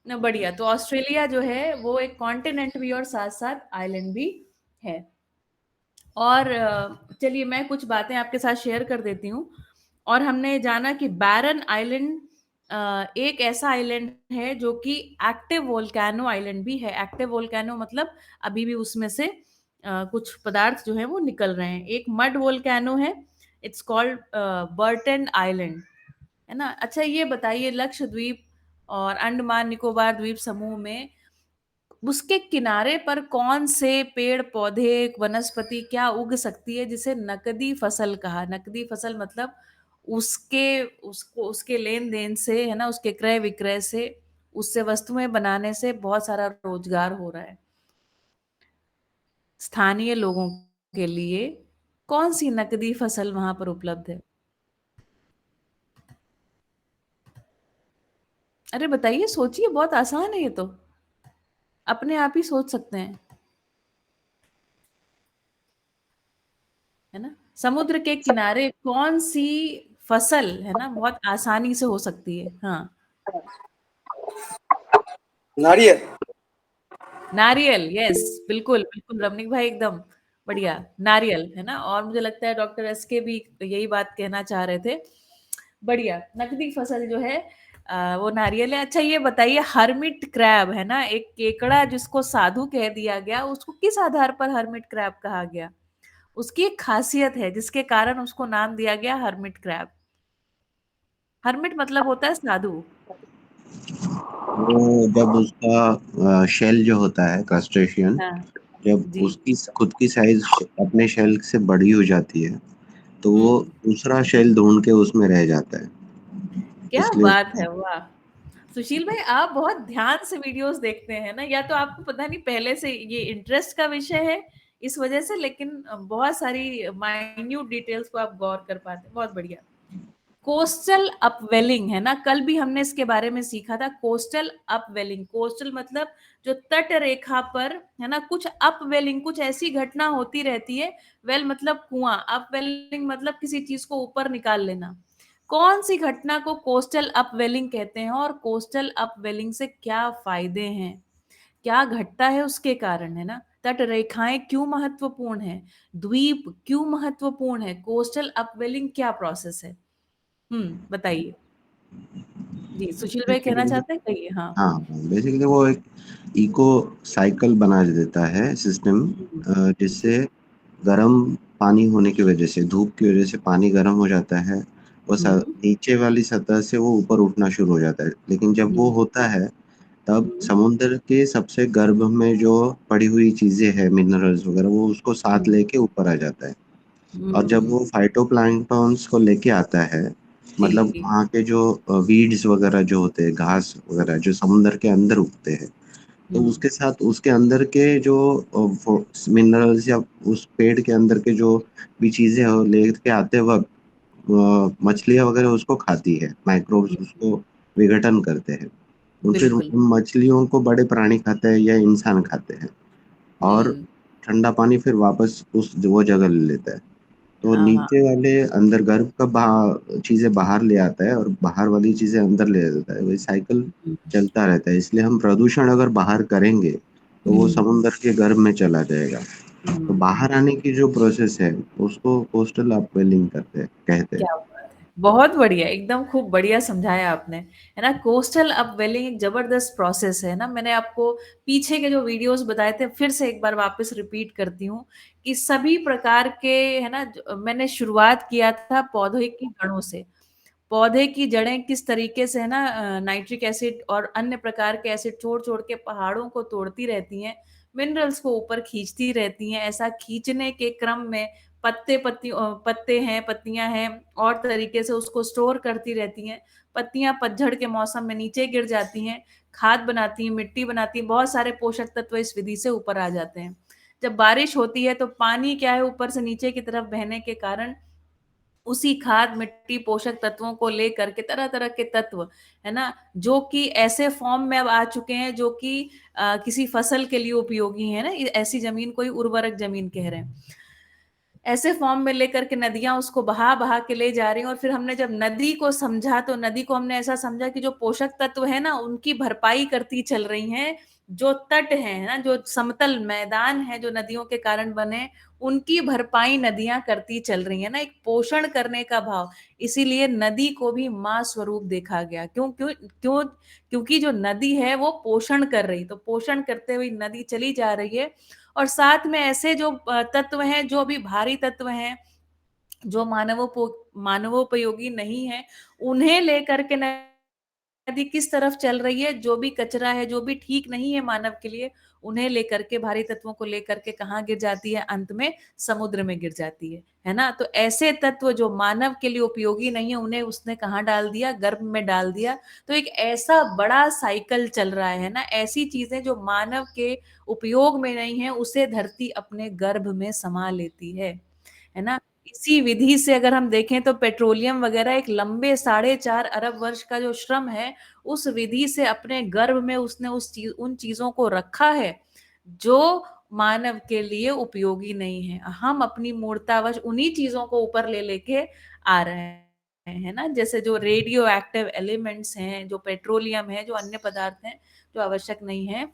ना, बढ़िया। तो ऑस्ट्रेलिया जो है वो एक कॉन्टिनेंट भी और साथ साथ आइलैंड भी है। और चलिए मैं कुछ बातें आपके साथ शेयर कर देती हूँ। और हमने जाना कि बैरन आइलैंड एक ऐसा आइलैंड है जो कि एक्टिव वोल्केनो आइलैंड भी है। एक्टिव वोल्केनो मतलब अभी भी उसमें से कुछ पदार्थ जो है वो निकल रहे हैं। एक मड वोल्केनो है, इट्स कॉल्ड बर्टन आइलैंड, है ना। अच्छा, ये बताइए, लक्षद्वीप और अंडमान निकोबार द्वीप समूह में उसके किनारे पर कौन से पेड़ पौधे, वनस्पति क्या उग सकती है जिसे नकदी फसल कहा? नकदी फसल मतलब उसके लेन देन से, है ना, उसके क्रय विक्रय से, उससे वस्तुएं बनाने से बहुत सारा रोजगार हो रहा है स्थानीय लोगों के लिए। कौन सी नकदी फसल वहां पर उपलब्ध है? अरे बताइए, सोचिए, बहुत आसान है ये तो, अपने आप ही सोच सकते हैं, है ना। समुद्र के किनारे कौन सी फसल है ना बहुत आसानी से हो सकती है? हाँ,
नारियल।
नारियल। यस, बिल्कुल बिल्कुल रमणीक भाई, एकदम बढ़िया, नारियल है ना। और मुझे लगता है डॉक्टर एस के भी यही बात कहना चाह रहे थे। बढ़िया, नकदी फसल जो है वो नारियल है। अच्छा ये बताइए, हर्मिट क्रैब है ना, एक केकड़ा जिसको साधु कह दिया गया, उसको किस आधार पर हर्मिट क्रैब कहा गया? उसकी एक खासियत है जिसके कारण उसको नाम दिया गया हर्मिट क्रैब। हर्मिट मतलब होता है साधु।
वो जब उसका शेल जो होता है क्रस्टेशियन,
हाँ
जब
जी।
उसकी खुद की साइज अपने शेल से बड़ी हो जाती है तो वो
हम्म,
दूसरा शेल ढूंढ के उसमें रह जाता है,
क्या
इसलिए
बात है, वाह। सुशील भाई, आप बहुत ध्यान से वीडियोस देखते हैं ना, या तो आपको पता नहीं पहले से ये इंटरेस्ट का विषय है इस वजह से, लेकिन बहुत सारी माइन्यूट डिटेल्स को आप गौर कर पाते हैं, बहुत बढ़िया। कोस्टल अपवेलिंग है ना, कल भी हमने इसके बारे में सीखा था। कोस्टल अपवेलिंग, कोस्टल मतलब जो तट रेखा पर है ना कुछ अपवेलिंग, कुछ ऐसी घटना होती रहती है। वेल मतलब कुआं, अपवेलिंग मतलब किसी चीज को ऊपर निकाल लेना। कौन सी घटना को कोस्टल अपवेलिंग कहते हैं, और कोस्टल अपवेलिंग से क्या फायदे हैं, क्या घटता है उसके कारण, है ना। तट रेखाएं क्यों महत्वपूर्ण है, द्वीप क्यों महत्वपूर्ण है, कोस्टल अपवेलिंग क्या प्रोसेस है? बताइए। जी, सुशील भाई कहना
बेसिकली
चाहते हैं, कहिए। हाँ।
हाँ, बेसिकली वो एक इको साइकिल बना देता है सिस्टम,
हम्म, जी।
जिससे गर्म पानी होने की वजह से, धूप की वजह से पानी गर्म हो जाता है और
हम्म,
नीचे वाली सतह से वो ऊपर उठना शुरू हो जाता है। लेकिन जब वो
हम्म,
होता है तब
हम्म,
समुद्र के सबसे गर्भ में जो पड़ी हुई चीजें हैं, मिनरल्स वगैरह, वो उसको साथ
हम्म,
लेके ऊपर आ जाता है। और जब
हम्म,
वो फाइटोप्लैंक्टन्स को लेके आता है, मतलब
जी।
वहाँ के जो वीड्स वगैरह जो होते हैं, घास वगैरह जो समुद्र के अंदर उगते हैं, तो
हम्म,
उसके साथ उसके अंदर के जो मिनरल्स या उस पेड़ के अंदर के जो भी चीजें हैं, वो लेके आते वक्त मछलियाँ वगैरह उसको खाती है, माइक्रोब्स
हम्म,
उसको विघटन करते हैं। उन फिर
बिल्कुल।
उन मछलियों को बड़े प्राणी खाते हैं या इंसान खाते हैं, और
हम्म,
ठंडा पानी फिर वापस उस वो जगह ले लेता है। तो
हाँ हाँ।
नीचे वाले अंदर गर्भ का चीजें बाहर ले आता है और बाहर वाली चीजें अंदर ले जाता है, वही साइकिल
हम्म,
चलता रहता है। इसलिए हम प्रदूषण अगर बाहर करेंगे तो वो
हम्म,
समुद्र के गर्भ में चला जाएगा। तो
हम्म।
बाहर आने की जो प्रोसेस है उसको कोस्टल अपवेलिंग कहते हैं।
क्या बात है, बहुत बढ़िया, एकदम खूब बढ़िया समझाया आपने, है ना। कोस्टल अपवेलिंग एक जबरदस्त प्रोसेस है ना। मैंने आपको पीछे के जो वीडियोस बताए थे, फिर से एक बार वापस रिपीट करती हूँ कि सभी प्रकार के, है ना, मैंने शुरुआत किया था पौधे की जड़ों से। पौधे की जड़ें किस तरीके से, है ना, नाइट्रिक एसिड और अन्य प्रकार के एसिड छोड़ छोड़ के पहाड़ों को तोड़ती रहती हैं, मिनरल्स को ऊपर खींचती रहती हैं। ऐसा खींचने के क्रम में पत्ते हैं, पत्तियां हैं, और तरीके से उसको स्टोर करती रहती हैं। पत्तियां पतझड़ के मौसम में नीचे गिर जाती हैं, खाद बनाती हैं, मिट्टी बनाती हैं, बहुत सारे पोषक तत्व इस विधि से ऊपर आ जाते हैं। जब बारिश होती है तो पानी क्या है, ऊपर से नीचे की तरफ बहने के कारण उसी खाद, मिट्टी, पोषक तत्वों को लेकर के तरह तरह के तत्व, है ना, जो कि ऐसे फॉर्म में अब आ चुके हैं जो कि किसी फसल के लिए उपयोगी है ना, ऐसी जमीन को ही उर्वरक जमीन कह रहे हैं। ऐसे फॉर्म में लेकर के नदियां उसको बहा बहा के ले जा रही हैं। और फिर हमने जब नदी को समझा, तो नदी को हमने ऐसा समझा कि जो पोषक तत्व है ना उनकी भरपाई करती चल रही हैं। जो तट है ना, जो समतल मैदान है जो नदियों के कारण बने, उनकी भरपाई नदियां करती चल रही है ना, एक पोषण करने का भाव। इसीलिए नदी को भी माँ स्वरूप देखा गया। क्यों क्यों क्यों? क्योंकि जो नदी है वो पोषण कर रही, तो पोषण करते हुए नदी चली जा रही है। और साथ में ऐसे जो तत्व हैं, जो भी भारी तत्व हैं, जो मानवोपयोगी नहीं है, उन्हें लेकर के नदी किस तरफ चल रही है, जो भी कचरा है, जो भी ठीक नहीं है मानव के लिए, उन्हें लेकर के, भारी तत्वों को लेकर के कहाँ गिर जाती है? अंत में समुद्र में गिर जाती है ना। तो ऐसे तत्व जो मानव के लिए उपयोगी नहीं है, उन्हें उसने कहाँ डाल दिया? गर्भ में डाल दिया। तो एक ऐसा बड़ा साइकिल चल रहा है ना, ऐसी चीजें जो मानव के उपयोग में नहीं है, उसे धरती अपने गर्भ में समा लेती है ना। इसी विधि से अगर हम देखें तो पेट्रोलियम वगैरह एक लंबे 4.5 अरब वर्ष का जो श्रम है, उस विधि से अपने गर्भ में उसने उन चीजों को रखा है जो मानव के लिए उपयोगी नहीं है। हम अपनी मूर्तावश उन्हीं चीजों को ऊपर ले लेके आ रहे हैं, है ना। जैसे जो रेडियो एक्टिव एलिमेंट्स हैं, जो पेट्रोलियम है, जो अन्य पदार्थ हैं जो आवश्यक नहीं है,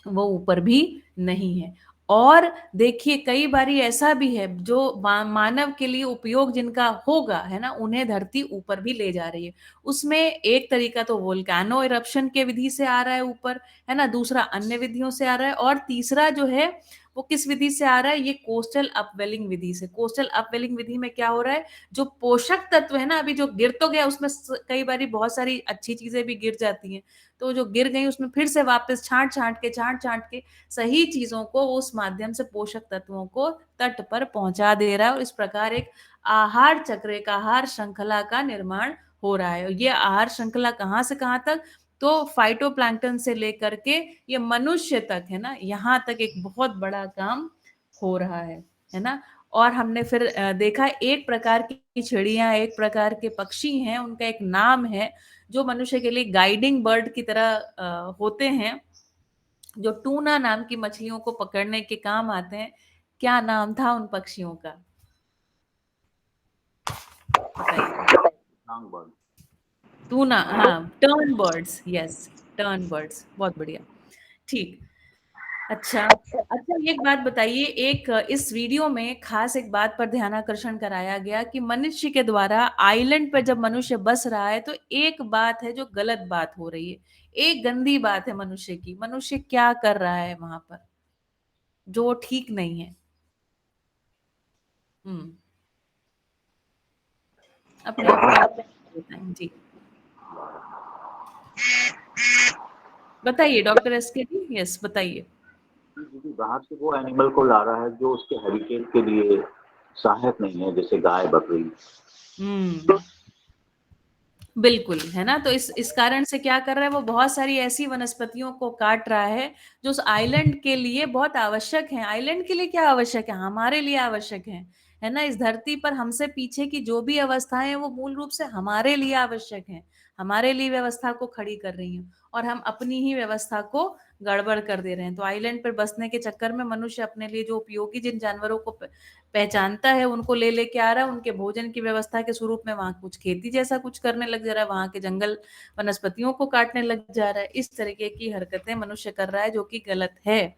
वो ऊपर भी नहीं है। और देखिए कई बारी ऐसा भी है जो मानव के लिए उपयोग जिनका होगा, है ना, उन्हें धरती ऊपर भी ले जा रही है। उसमें एक तरीका तो वोल्केनो इरप्शन के विधि से आ रहा है ऊपर, है ना, दूसरा अन्य विधियों से आ रहा है, और तीसरा जो है वो किस विधि से आ रहा है, ये कोस्टल अपवेलिंग विधि से। कोस्टल अपवेलिंग विधि में क्या हो रहा है, जो पोषक तत्व है ना, अभी जो गिर तो गया उसमें कई बारी बहुत सारी अच्छी चीजें भी गिर जाती हैं, तो जो गिर गई उसमें फिर से वापस छांट छांट के सही चीजों को उस माध्यम से पोषक तत्वों को तट पर पहुंचा दे रहा है, और इस प्रकार एक आहार चक्र, एक आहार श्रृंखला का निर्माण हो रहा है। ये आहार श्रृंखला कहां से कहां तक, तो फाइटोप्लैंक्टन से लेकर के ये मनुष्य तक, है ना, यहाँ तक एक बहुत बड़ा काम हो रहा है ना। और हमने फिर देखा एक प्रकार की चिड़िया, एक प्रकार के पक्षी हैं, उनका एक नाम है जो मनुष्य के लिए गाइडिंग बर्ड की तरह होते हैं, जो टूना नाम की मछलियों को पकड़ने के काम आते हैं। क्या नाम था उन पक्षियों का, बताइए।
Song bird.
टूना, हाँ, turn birds, yes, turn birds, बहुत बढ़िया, ठीक। अच्छा अच्छा, एक बात बताइए, एक इस वीडियो में खास एक बात पर ध्यानाकर्षण कराया गया कि मनुष्य के द्वारा आइलैंड पर जब मनुष्य बस रहा है तो एक बात है जो गलत बात हो रही है, एक गंदी बात है मनुष्य की। मनुष्य क्या कर रहा है वहां पर जो ठीक नहीं है? हम्म, अपने बताएं जी, बताइए डॉक्टर एसके जी, यस बताइए।
क्योंकि बाहर से वो एनिमल को ला रहा है जो उसके हैबिटेट के लिए सहायक नहीं है, जैसे गाय बकरी।
हम्म, बिल्कुल, है ना। तो इस कारण से क्या कर रहा है, वो बहुत सारी ऐसी वनस्पतियों को काट रहा है जो उस आइलैंड के लिए बहुत आवश्यक है। आइलैंड के लिए क्या आवश्यक है, हमारे लिए आवश्यक है ना। इस धरती पर हमसे पीछे की जो भी अवस्थाएं हैं वो मूल रूप से हमारे लिए आवश्यक है, हमारे लिए व्यवस्था को खड़ी कर रही हैं, और हम अपनी ही व्यवस्था को गड़बड़ कर दे रहे हैं। तो आइलैंड पर बसने के चक्कर में मनुष्य अपने लिए जो उपयोगी जिन जानवरों को पहचानता है उनको ले लेके आ रहा है, उनके भोजन की व्यवस्था के स्वरूप में वहां कुछ खेती जैसा कुछ करने लग जा रहा है, वहां के जंगल वनस्पतियों को काटने लग जा रहा है। इस तरीके की हरकतें मनुष्य कर रहा है जो कि गलत है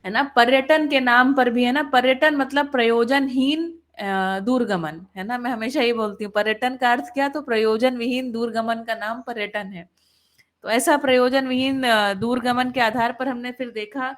ना। पर्यटन के नाम पर भी, है ना, पर्यटन मतलब प्रयोजनहीन दूरगमन, है ना। मैं हमेशा ये बोलती हूँ, पर्यटन का अर्थ क्या, तो प्रयोजन विहीन दूरगमन का नाम पर्यटन है। तो ऐसा प्रयोजन विहीन दूरगमन के आधार पर हमने फिर देखा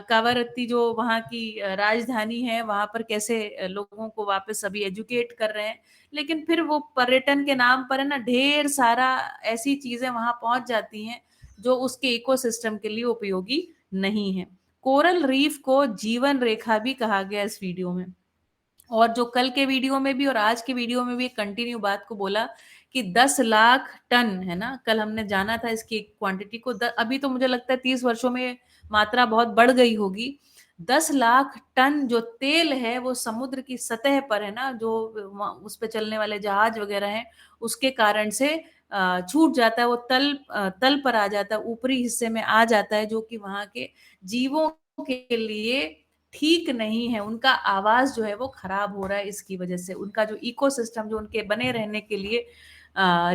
कावारत्ती जो वहाँ की राजधानी है, वहां पर कैसे लोगों को वापस अभी एजुकेट कर रहे हैं, लेकिन फिर वो पर्यटन के नाम पर, है ना, ढेर सारा ऐसी चीजें वहां पहुंच जाती हैं जो उसके इकोसिस्टम के लिए उपयोगी नहीं है। कोरल रीफ को जीवन रेखा भी कहा गया इस वीडियो में, और जो कल के वीडियो में भी और आज के वीडियो में भी एक कंटिन्यू बात को बोला कि 10 लाख टन, है ना, कल हमने जाना था इसकी क्वांटिटी को, अभी तो मुझे लगता है 30 वर्षों में मात्रा बहुत बढ़ गई होगी। 10 लाख टन जो तेल है वो समुद्र की सतह पर, है ना, जो उस पे चलने वाले जहाज वगैरह हैं उसके कारण से छूट जाता है, वो तल पर आ जाता है, ऊपरी हिस्से में आ जाता है, जो कि वहां के जीवों के लिए ठीक नहीं है। उनका आवास जो है वो खराब हो रहा है इसकी वजह से, उनका जो इकोसिस्टम जो उनके बने रहने के लिए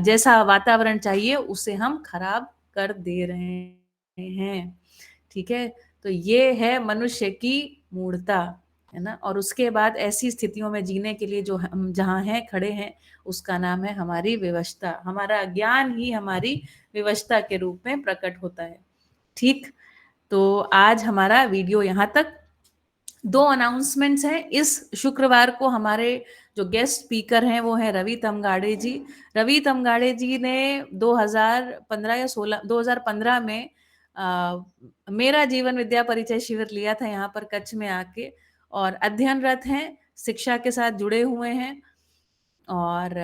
जैसा वातावरण चाहिए उसे हम खराब कर दे रहे हैं। ठीक है, तो ये है मनुष्य की मूढ़ता, है ना। और उसके बाद ऐसी स्थितियों में जीने के लिए जो हम जहाँ हैं खड़े हैं, उसका नाम है हमारी विवशता। हमारा ज्ञान ही हमारी विवशता के रूप में प्रकट होता है। ठीक, तो आज हमारा वीडियो यहाँ तक। 2 अनाउंसमेंट्स हैं। इस शुक्रवार को हमारे जो गेस्ट स्पीकर हैं वो हैं रवि तमगाड़े जी। रवि तमगाड़े जी ने 2015 या 2015 में मेरा जीवन विद्या परिचय शिविर लिया था यहाँ पर कच्छ में आके, और अध्ययनरत हैं, शिक्षा के साथ जुड़े हुए हैं, और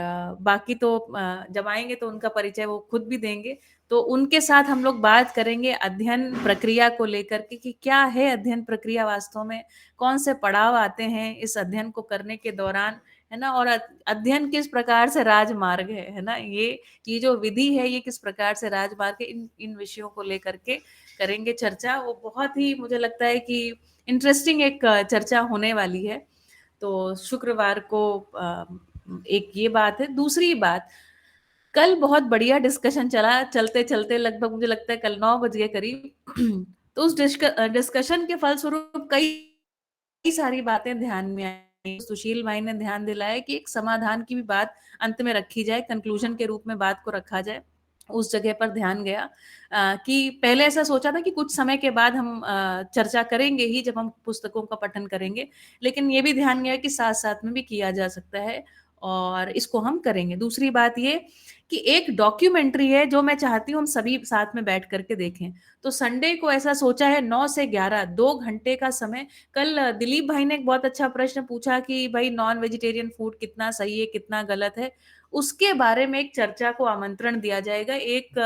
बाकी तो जब आएंगे तो उनका परिचय वो खुद भी देंगे। तो उनके साथ हम लोग बात करेंगे अध्ययन प्रक्रिया को लेकर के कि क्या है अध्ययन प्रक्रिया वास्तव में, कौन से पड़ाव आते हैं इस अध्ययन को करने के दौरान, है ना, और अध्ययन किस प्रकार से राजमार्ग है ना, ये जो विधि है ये किस प्रकार से राजमार्ग है, इन इन विषयों को लेकर के करेंगे चर्चा। वो बहुत ही मुझे लगता है कि इंटरेस्टिंग एक चर्चा होने वाली है। तो शुक्रवार को एक ये बात है। दूसरी बात, कल बहुत बढ़िया डिस्कशन चला, चलते चलते लगभग मुझे लगता है कल 9 बज गए करीब। तो उस डिस्कशन के फलस्वरूप कई सारी बातें ध्यान में आई। सुशील भाई ने ध्यान दिलाया कि एक समाधान की भी बात अंत में रखी जाए, कंक्लूजन के रूप में बात को रखा जाए। उस जगह पर ध्यान गया कि पहले ऐसा सोचा था कि कुछ समय के बाद हम चर्चा करेंगे ही जब हम पुस्तकों का पठन करेंगे, लेकिन ये भी ध्यान गया कि साथ साथ में भी किया जा सकता है और इसको हम करेंगे। दूसरी बात ये कि एक डॉक्यूमेंट्री है जो मैं चाहती हूँ हम सभी साथ में बैठ करके देखें। तो संडे को ऐसा सोचा है 9 से 11 2 घंटे का समय। कल दिलीप भाई ने एक बहुत अच्छा प्रश्न पूछा कि भाई नॉन वेजिटेरियन फूड कितना सही है कितना गलत है, उसके बारे में एक चर्चा को आमंत्रण दिया जाएगा। एक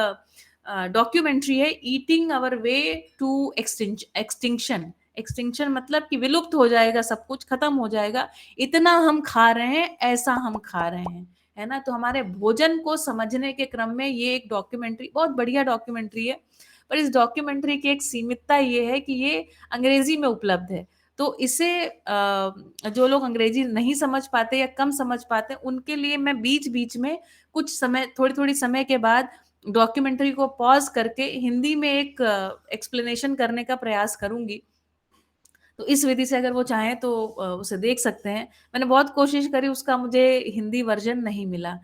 डॉक्यूमेंट्री है eating our way to extinction. Extinction मतलब कि विलुप्त हो जाएगा, सब कुछ खत्म हो जाएगा, इतना हम खा रहे हैं, ऐसा हम खा रहे हैं, है ना। तो हमारे भोजन को समझने के क्रम में ये एक डॉक्यूमेंट्री, बहुत बढ़िया डॉक्यूमेंट्री है। पर इस डॉक्यूमेंट्री की एक सीमितता ये है कि ये अंग्रेजी में उपलब्ध है। तो इसे जो लोग अंग्रेजी नहीं समझ पाते या कम समझ पाते उनके लिए मैं बीच बीच में कुछ समय, थोड़ी थोड़ी समय के बाद डॉक्यूमेंट्री को पॉज करके हिंदी में एक एक्सप्लेनेशन करने का प्रयास करूंगी। तो इस विधि से अगर वो चाहें तो उसे देख सकते हैं। मैंने बहुत कोशिश करी, उसका मुझे हिंदी वर्जन नहीं मिला।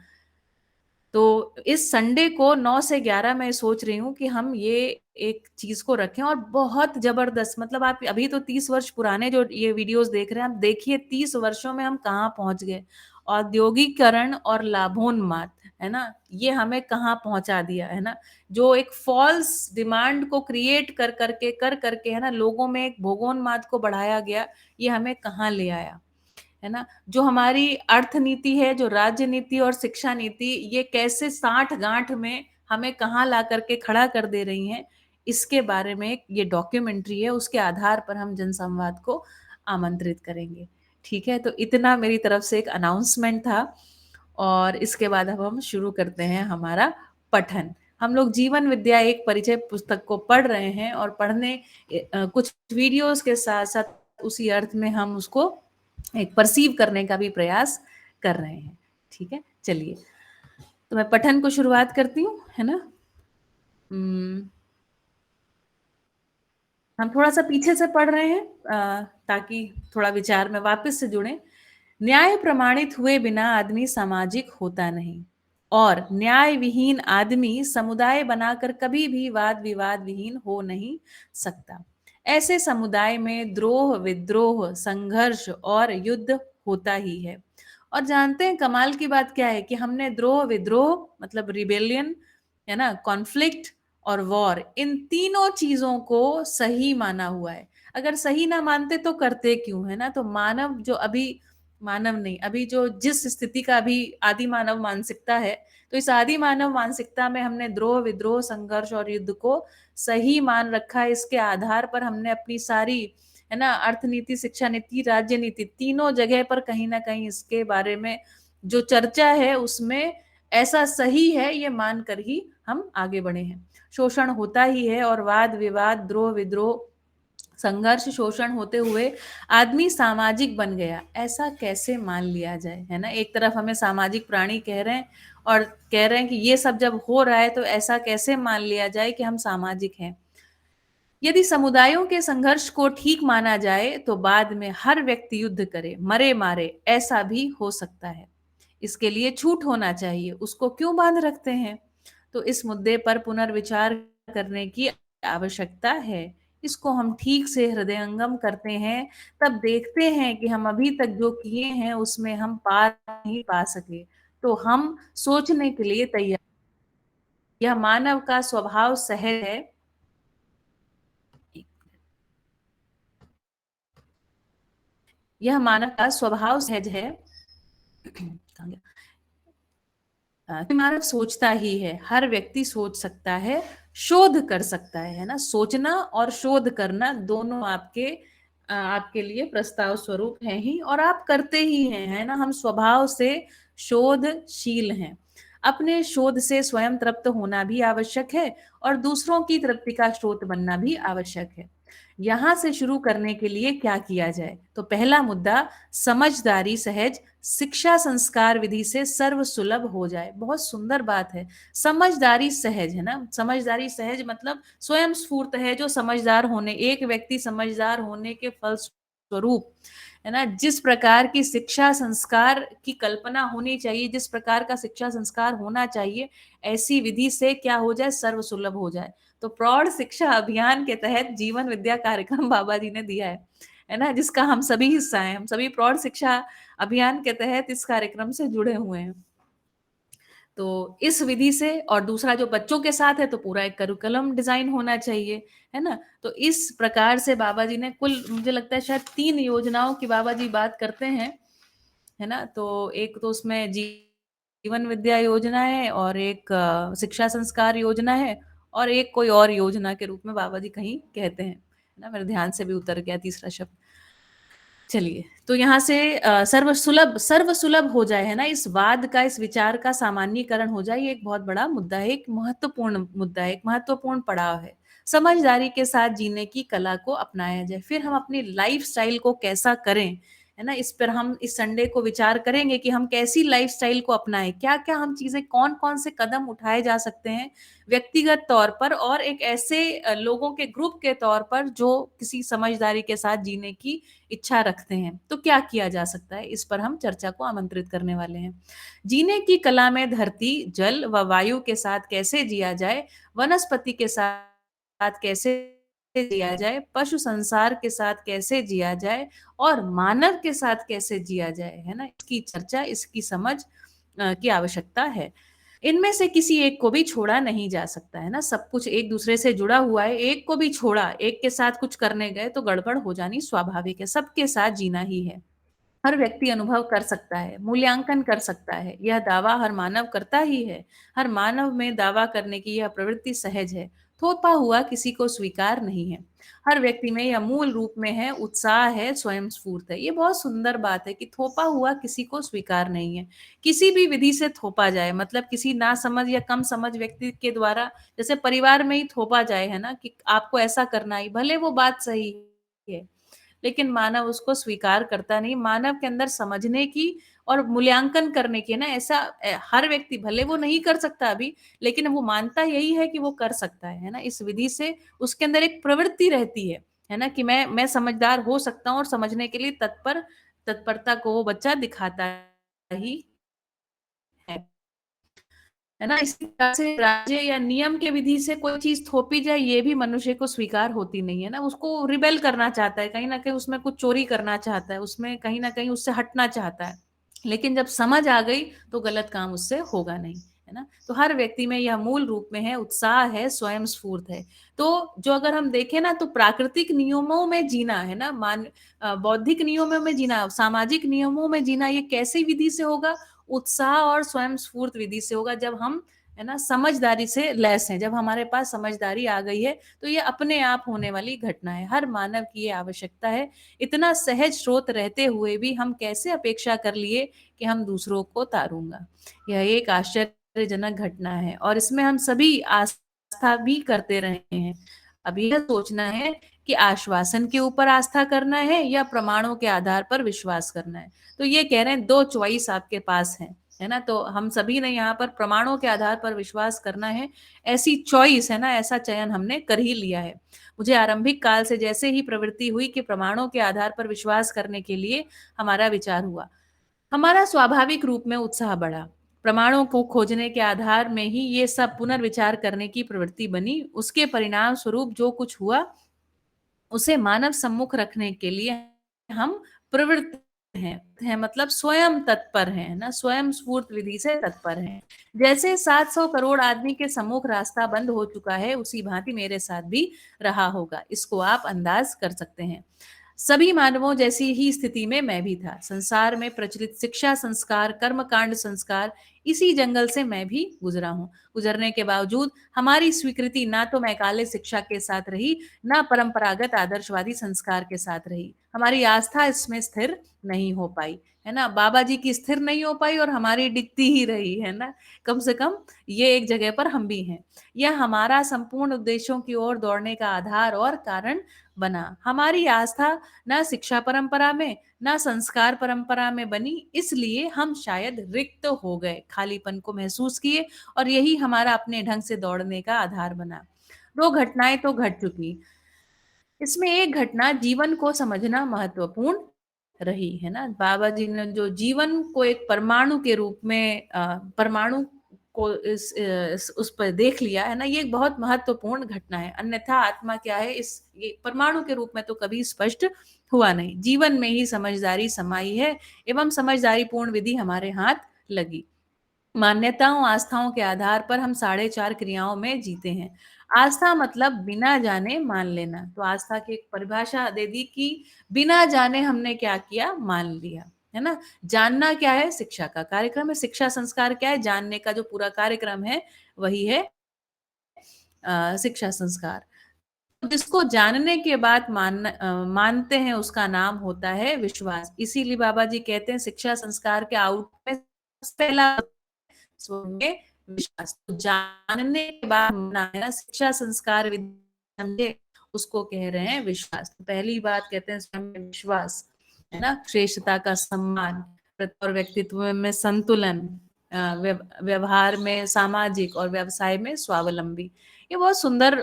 तो इस संडे को 9 से 11 मैं सोच रही हूँ कि हम ये एक चीज को रखें और बहुत जबरदस्त, मतलब आप अभी तो 30 वर्ष पुराने जो ये वीडियोस देख रहे हैं, आप देखिए 30 वर्षों में हम कहाँ पहुंच गए। औद्योगिकरण और लाभोन्माद, है ना, ये हमें कहाँ पहुंचा दिया, है ना। जो एक फॉल्स डिमांड को क्रिएट कर करके, है ना, लोगों में एक भोगोन्माद को बढ़ाया गया, ये हमें कहाँ ले आया, है ना। जो हमारी अर्थनीति है, जो राजनीति और शिक्षा नीति, ये कैसे साठ गांठ में हमें कहाँ ला करके खड़ा कर दे रही हैं, इसके बारे में ये डॉक्यूमेंट्री है। उसके आधार पर हम जनसंवाद को आमंत्रित करेंगे। ठीक है, तो इतना मेरी तरफ से एक अनाउंसमेंट था और इसके बाद अब हम शुरू करते हैं हमारा पठन। हम लोग जीवन विद्या एक परिचय पुस्तक को पढ़ रहे हैं और पढ़ने कुछ वीडियोस के साथ साथ उसी अर्थ में हम उसको एक परसीव करने का भी प्रयास कर रहे हैं। ठीक है, चलिए तो मैं पठन को शुरुआत करती हूँ, है ना। हम थोड़ा सा पीछे से पढ़ रहे हैं ताकि थोड़ा विचार में वापस से जुड़े। न्याय प्रमाणित हुए बिना आदमी सामाजिक होता नहीं और न्याय विहीन आदमी समुदाय बनाकर कभी भी वाद विवाद विहीन हो नहीं सकता। ऐसे समुदाय में द्रोह विद्रोह संघर्ष और युद्ध होता ही है। और जानते हैं कमाल की बात क्या है कि हमने द्रोह विद्रोह मतलब रिबेलियन, है ना, कॉन्फ्लिक्ट और वॉर, इन तीनों चीजों को सही माना हुआ है। अगर सही ना मानते तो करते क्यों, है ना। तो मानव जो अभी, मानव नहीं, अभी जो जिस स्थिति का अभी आदि मानव मानसिकता है, तो इस आदि मानव मानसिकता में हमने द्रोह विद्रोह संघर्ष और युद्ध को सही मान रखा है। इसके आधार पर हमने अपनी सारी, है ना, अर्थनीति शिक्षा नीति राज्य नीति, तीनों जगह पर कहीं ना कहीं इसके बारे में जो चर्चा है उसमें ऐसा सही है ये मानकर ही हम आगे बढ़े हैं। शोषण होता ही है और वाद विवाद द्रोह विद्रोह संघर्ष शोषण होते हुए आदमी सामाजिक बन गया, ऐसा कैसे मान लिया जाए, है ना। एक तरफ हमें सामाजिक प्राणी कह रहे हैं और कह रहे हैं कि ये सब जब हो रहा है तो ऐसा कैसे मान लिया जाए कि हम सामाजिक हैं। यदि समुदायों के संघर्ष को ठीक माना जाए तो बाद में हर व्यक्ति युद्ध करे मरे मारे, ऐसा भी हो सकता है। इसके लिए छूट होना चाहिए, उसको क्यों बांध रखते हैं। तो इस मुद्दे पर पुनर्विचार करने की आवश्यकता है। इसको हम ठीक से हृदयंगम करते हैं तब देखते हैं कि हम अभी तक जो किए हैं उसमें हम पार नहीं पा सके, तो हम सोचने के लिए तैयार। यह मानव का स्वभाव सहज है। यह मानव का स्वभाव सहज है कि मानव सोचता ही है, हर व्यक्ति सोच सकता है, शोध कर सकता है ना। सोचना और शोध करना दोनों आपके लिए प्रस्ताव स्वरूप है ही, और आप करते ही हैं, है ना। हम स्वभाव से शोधशील हैं। अपने शोध से स्वयं तृप्त होना भी आवश्यक है और दूसरों की तृप्ति का स्रोत बनना भी आवश्यक है। यहां से शुरू करने के लिए क्या किया जाए? तो पहला मुद्दा, समझदारी सहज शिक्षा संस्कार विधि से सर्व सुलभ हो जाए। बहुत सुंदर बात है। समझदारी सहज, है ना। समझदारी सहज मतलब स्वयं स्फूर्त है, जो समझदार होने, एक व्यक्ति समझदार होने के फल स्वरूप, है ना, जिस प्रकार की शिक्षा संस्कार की कल्पना होनी चाहिए, जिस प्रकार का शिक्षा संस्कार होना चाहिए, ऐसी विधि से क्या हो जाए? सर्व सुलभ हो जाए। तो प्रौढ़ शिक्षा अभियान के तहत जीवन विद्या कार्यक्रम बाबा जी ने दिया है ना, जिसका हम सभी हिस्सा हैं। हम सभी प्रौढ़ शिक्षा अभियान के तहत इस कार्यक्रम से जुड़े हुए हैं। तो इस विधि से, और दूसरा जो बच्चों के साथ है, तो पूरा एक करिकुलम डिजाइन होना चाहिए, है ना। तो इस प्रकार से बाबा जी ने कुल, मुझे लगता है शायद 3 योजनाओं की बाबा जी बात करते हैं, है ना। तो एक तो उसमें जीवन विद्या योजना है, और एक शिक्षा संस्कार योजना है, और एक कोई और योजना के रूप में बाबा जी कहीं कहते हैं, है ना। मेरे ध्यान से भी उतर गया तीसरा शब्द। चलिए, तो यहाँ से सर्व सुलभ हो जाए, है ना। इस वाद का, इस विचार का सामान्यीकरण हो जाए, ये एक बहुत बड़ा मुद्दा है, एक महत्वपूर्ण मुद्दा है, एक महत्वपूर्ण पड़ाव है। समझदारी के साथ जीने की कला को अपनाया जाए। फिर हम अपनी लाइफ स्टाइल को कैसा करें, है ना, इस पर हम इस संडे को विचार करेंगे कि हम कैसी लाइफ स्टाइल को अपनाएं, क्या क्या हम चीजें, कौन कौन से कदम उठाए जा सकते हैं व्यक्तिगत तौर पर, और एक ऐसे लोगों के ग्रुप के तौर पर जो किसी समझदारी के साथ जीने की इच्छा रखते हैं। तो क्या किया जा सकता है, इस पर हम चर्चा को आमंत्रित करने वाले हैं। जीने की कला में धरती, जल व वायु के साथ कैसे जिया जाए, वनस्पति के साथ कैसे जिया जाए, पशु संसार के साथ कैसे जिया जाए, और मानव के साथ कैसे जिया जाए, है ना, इसकी चर्चा, इसकी समझ की आवश्यकता है। इनमें से किसी एक को भी छोड़ा नहीं जा सकता, है ना। सब कुछ एक दूसरे से जुड़ा हुआ है, एक को भी छोड़ा, एक के साथ कुछ करने गए तो गड़बड़ हो जानी स्वाभाविक है। सबके साथ जीना ही है। हर व्यक्ति अनुभव कर सकता है, मूल्यांकन कर सकता है, यह दावा हर मानव करता ही है। हर मानव में दावा करने की यह प्रवृत्ति सहज है, थोपा हुआ किसी को स्वीकार नहीं है। हर व्यक्ति में यह मूल रूप में है, उत्साह है, स्वयं स्फूर्त है। ये बहुत सुंदर बात है कि थोपा हुआ किसी को स्वीकार नहीं है। किसी भी विधि से थोपा जाए, मतलब किसी ना समझ या कम समझ व्यक्ति के द्वारा, जैसे परिवार में ही थोपा जाए, है ना, कि आपको ऐसा करना ही, भले वो बात सही है, लेकिन मानव उसको स्वीकार करता नहीं। मानव के अंदर समझने की और मूल्यांकन करने की, ना, ऐसा हर व्यक्ति, भले वो नहीं कर सकता अभी, लेकिन वो मानता यही है कि वो कर सकता है ना। इस विधि से उसके अंदर एक प्रवृत्ति रहती है ना, कि मैं समझदार हो सकता हूँ, और समझने के लिए तत्परता को वो बच्चा दिखाता ही है। है ना। इसी तरह से राज्य या नियम के विधि से कोई चीज थोपी जाए, ये भी मनुष्य को स्वीकार होती नहीं है ना। उसको रिबेल करना चाहता है, कहीं ना कहीं उसमें कुछ चोरी करना चाहता है, उसमें कहीं ना कहीं उससे हटना चाहता है। लेकिन जब समझ आ गई तो गलत काम उससे होगा नहीं, है ना। तो हर व्यक्ति में यह मूल रूप में है, उत्साह है, स्वयं स्फूर्त है। तो जो अगर हम देखें ना, तो प्राकृतिक नियमों में जीना, है ना, बौद्धिक नियमों में जीना, सामाजिक नियमों में जीना, ये कैसी विधि से होगा? उत्साह और स्वयं स्फूर्त विधि से होगा। जब हम, है ना, समझदारी से लैस हैं, जब हमारे पास समझदारी आ गई है, तो ये अपने आप होने वाली घटना है। हर मानव की ये आवश्यकता है। इतना सहज स्रोत रहते हुए भी हम कैसे अपेक्षा कर लिए कि हम दूसरों को तारूंगा। यह एक आश्चर्यजनक घटना है, और इसमें हम सभी आस्था भी करते रहे हैं। अब यह सोचना है कि आश्वासन के ऊपर आस्था करना है या प्रमाणों के आधार पर विश्वास करना है। तो ये कह रहे हैं, दो चॉइस आपके पास है ना। तो हम सभी ने यहाँ पर प्रमाणों के आधार पर विश्वास करना है, ऐसी चॉइस, है ना, ऐसा चयन हमने कर ही लिया है। मुझे आरंभिक काल से जैसे ही प्रवृत्ति हुई कि प्रमाणों के आधार पर विश्वास करने के लिए हमारा विचार हुआ, हमारा स्वाभाविक रूप में उत्साह बढ़ा। प्रमाणों को खोजने के आधार में ही ये सब पुनर्विचार करने की प्रवृत्ति बनी। उसके परिणाम स्वरूप जो कुछ हुआ, उसे मानव सम्मुख रखने के लिए हम प्रवृत्त हैं, मतलब स्वयं तत्पर हैं ना, स्वयं स्फूर्त विधि से तत्पर हैं। जैसे 700 करोड़ आदमी के सम्मुख रास्ता बंद हो चुका है, उसी भांति मेरे साथ भी रहा होगा। इसको आप अंदाज कर सकते हैं। सभी मानवों जैसी ही स्थिति में मैं भी था। संसार में प्रचलित शिक्षा संस्कार, कर्मकांड संस्कार इसी जंगल से मैं भी गुजरा हूँ। गुजरने के बावजूद हमारी स्वीकृति ना तो मैकाले शिक्षा के साथ रही, ना परंपरागत आदर्शवादी संस्कार के साथ रही। हमारी आस्था इसमें स्थिर नहीं हो पाई, है ना। बाबा जी की स्थिर नहीं हो पाई और हमारी डिगती ही रही, है ना। कम से कम ये एक जगह पर हम भी हैं। यह हमारा संपूर्ण उद्देश्यों की ओर दौड़ने का आधार और कारण बना। हमारी आस्था ना शिक्षा परंपरा में, ना संस्कार परंपरा में बनी, इसलिए हम शायद रिक्त हो गए, खालीपन को महसूस किए, और यही हमारा अपने ढंग से दौड़ने का आधार बना। 2 घटनाएं तो घट चुकी। इसमें एक घटना जीवन को समझना महत्वपूर्ण रही, है ना। बाबा जी ने जो जीवन को एक परमाणु के रूप में परमाणु को उस पर देख लिया, है ना, ये एक बहुत महत्वपूर्ण घटना है। अन्यथा आत्मा क्या है इस ये परमाणु के रूप में तो कभी स्पष्ट हुआ नहीं। जीवन में ही समझदारी समाई है एवं समझदारी पूर्ण विधि हमारे हाथ लगी। मान्यताओं आस्थाओं के आधार पर हम 4.5 क्रियाओं में जीते हैं। आस्था मतलब बिना जाने मान लेना। तो आस्था की एक परिभाषा दे दी कि बिना जाने हमने क्या किया, मान लिया, है ना। जानना क्या है, शिक्षा का कार्यक्रम है। शिक्षा संस्कार क्या है, जानने का जो पूरा कार्यक्रम है वही है शिक्षा संस्कार। जिसको जानने के बाद मानते हैं उसका नाम होता है विश्वास। इसीलिए बाबा जी कहते हैं शिक्षा संस्कार के आउट में पहला में विश्वास। तो जानने के बाद मानना है ना, शिक्षा संस्कार समझे उसको कह रहे हैं विश्वास। तो पहली बात कहते हैं स्वयं में विश्वास, है ना। श्रेष्ठता का सम्मान और व्यक्तित्व में संतुलन, व्यवहार में सामाजिक और व्यवसाय में स्वावलंबी। ये बहुत सुंदर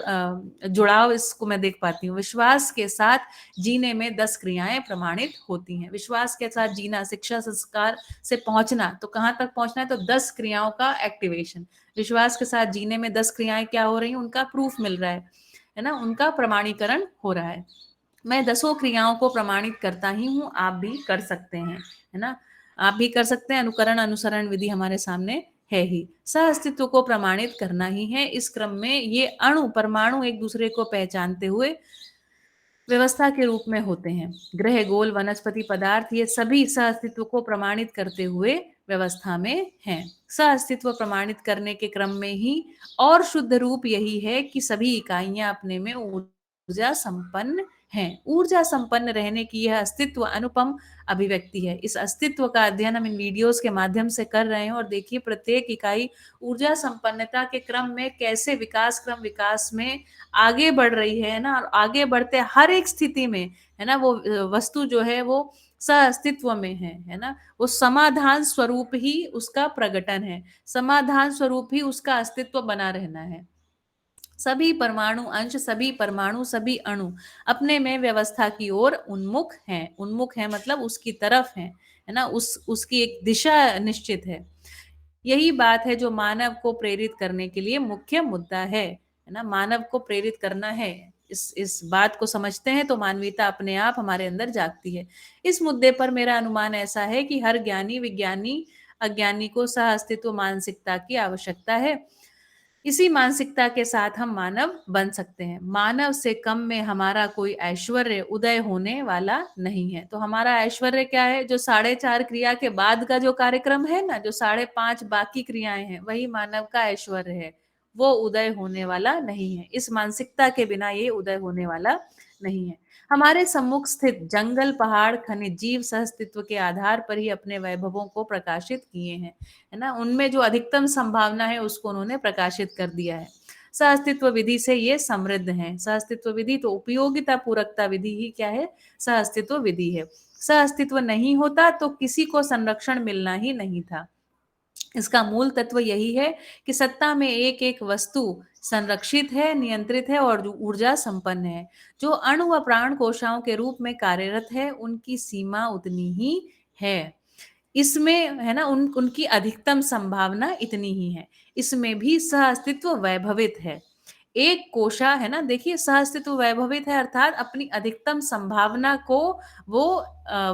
जुड़ाव इसको मैं देख पाती हूँ। विश्वास के साथ जीने में 10 क्रियाएं प्रमाणित होती हैं। विश्वास के साथ जीना, शिक्षा संस्कार से पहुंचना, तो कहाँ तक पहुंचना है, तो 10 क्रियाओं का एक्टिवेशन। विश्वास के साथ जीने में 10 क्रियाएं क्या हो रही हैं, उनका प्रूफ मिल रहा है ना, उनका प्रमाणीकरण हो रहा है। मैं 10 क्रियाओं को प्रमाणित करता ही हूँ, आप भी कर सकते हैं, है ना। आप भी कर सकते हैं। अनुकरण अनुसरण विधि हमारे सामने है ही। सह अस्तित्व को प्रमाणित करना ही है। इस क्रम में ये अणु परमाणु एक दूसरे को पहचानते हुए व्यवस्था के रूप में होते हैं। ग्रह, गोल, वनस्पति पदार्थ, ये सभी सह अस्तित्व को प्रमाणित करते हुए व्यवस्था में हैं। सह अस्तित्व प्रमाणित करने के क्रम में ही और शुद्ध रूप यही है कि सभी इकाइयां अपने में ऊर्जा संपन्न हैं। ऊर्जा संपन्न रहने की यह अस्तित्व अनुपम अभिव्यक्ति है। इस अस्तित्व का अध्ययन हम इन वीडियोस के माध्यम से कर रहे हैं, और देखिए प्रत्येक इकाई ऊर्जा संपन्नता के क्रम में कैसे विकास में आगे बढ़ रही है ना। और आगे बढ़ते हर एक स्थिति में, है ना, वो वस्तु जो है वो सह अस्तित्व में है ना। वो समाधान स्वरूप ही उसका प्रकटन है, समाधान स्वरूप ही उसका अस्तित्व बना रहना है। सभी परमाणु अंश, सभी परमाणु, सभी अणु अपने में व्यवस्था की ओर उन्मुख हैं। उन्मुख है मतलब उसकी तरफ है ना, उसकी एक दिशा निश्चित है। यही बात है जो मानव को प्रेरित करने के लिए मुख्य मुद्दा है ना। मानव को प्रेरित करना है, इस बात को समझते हैं तो मानवीयता अपने आप हमारे अंदर जागती है। इस मुद्दे पर मेरा अनुमान ऐसा है कि हर ज्ञानी विज्ञानी अज्ञानी को सह अस्तित्व मानसिकता की आवश्यकता है। इसी मानसिकता के साथ हम मानव बन सकते हैं। मानव से कम में हमारा कोई ऐश्वर्य उदय होने वाला नहीं है। तो हमारा ऐश्वर्य क्या है, जो 4.5 क्रिया के बाद का जो कार्यक्रम है ना, जो 5.5 बाकी क्रियाएं हैं, वही मानव का ऐश्वर्य है। वो उदय होने वाला नहीं है। इस मानसिकता के बिना ये उदय होने वाला नहीं है। हमारे सम्मुख स्थित जंगल, पहाड़, खनिज, जीव सहअस्तित्व के आधार पर ही अपने वैभवों को प्रकाशित किए हैं, है ना। उनमें जो अधिकतम संभावना है उसको उन्होंने प्रकाशित कर दिया है। सहअस्तित्व विधि से ये समृद्ध है। सहअस्तित्व विधि तो उपयोगिता पूरकता विधि ही क्या है, सहअस्तित्व विधि है। सहअस्तित्व नहीं होता तो किसी को संरक्षण मिलना ही नहीं था। इसका मूल तत्व यही है कि सत्ता में एक एक वस्तु संरक्षित है, नियंत्रित है और ऊर्जा संपन्न है। जो अणु व प्राण कोशाओं के रूप में कार्यरत है, उनकी सीमा उतनी ही है। इसमें, है ना, उनकी अधिकतम संभावना इतनी ही है। इसमें भी सहअस्तित्व वैभवित है। एक कोशा, है ना, देखिए सहअस्तित्व वैभवित है अर्थात अपनी अधिकतम संभावना को वो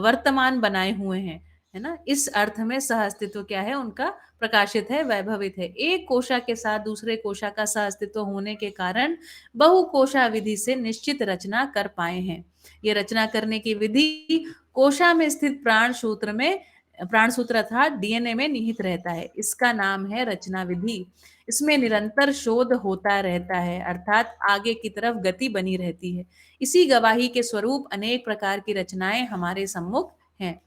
वर्तमान बनाए हुए हैं, है ना। इस अर्थ में सहअस्तित्व क्या है, उनका प्रकाशित है, वैभवित है। एक कोशा के साथ दूसरे कोशा का सहअस्तित्व होने के कारण बहुकोशा विधि से निश्चित रचना कर पाए हैं। ये रचना करने की विधि कोशा में स्थित प्राण सूत्र में प्राण सूत्र अर्थात डीएनए में निहित रहता है। इसका नाम है रचना विधि। इसमें निरंतर शोध होता रहता है, अर्थात आगे की तरफ गति बनी रहती है। इसी गवाही के स्वरूप अनेक प्रकार की रचनाएं हमारे सम्मुख हैं।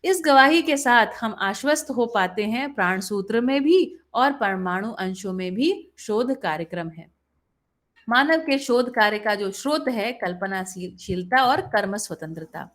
इस गवाही के साथ हम आश्वस्त हो पाते हैं प्राण सूत्र में भी और परमाणु अंशों में भी शोध कार्यक्रम है। मानव के शोध कार्य का जो स्रोत है कल्पनाशीलता और कर्म स्वतंत्रता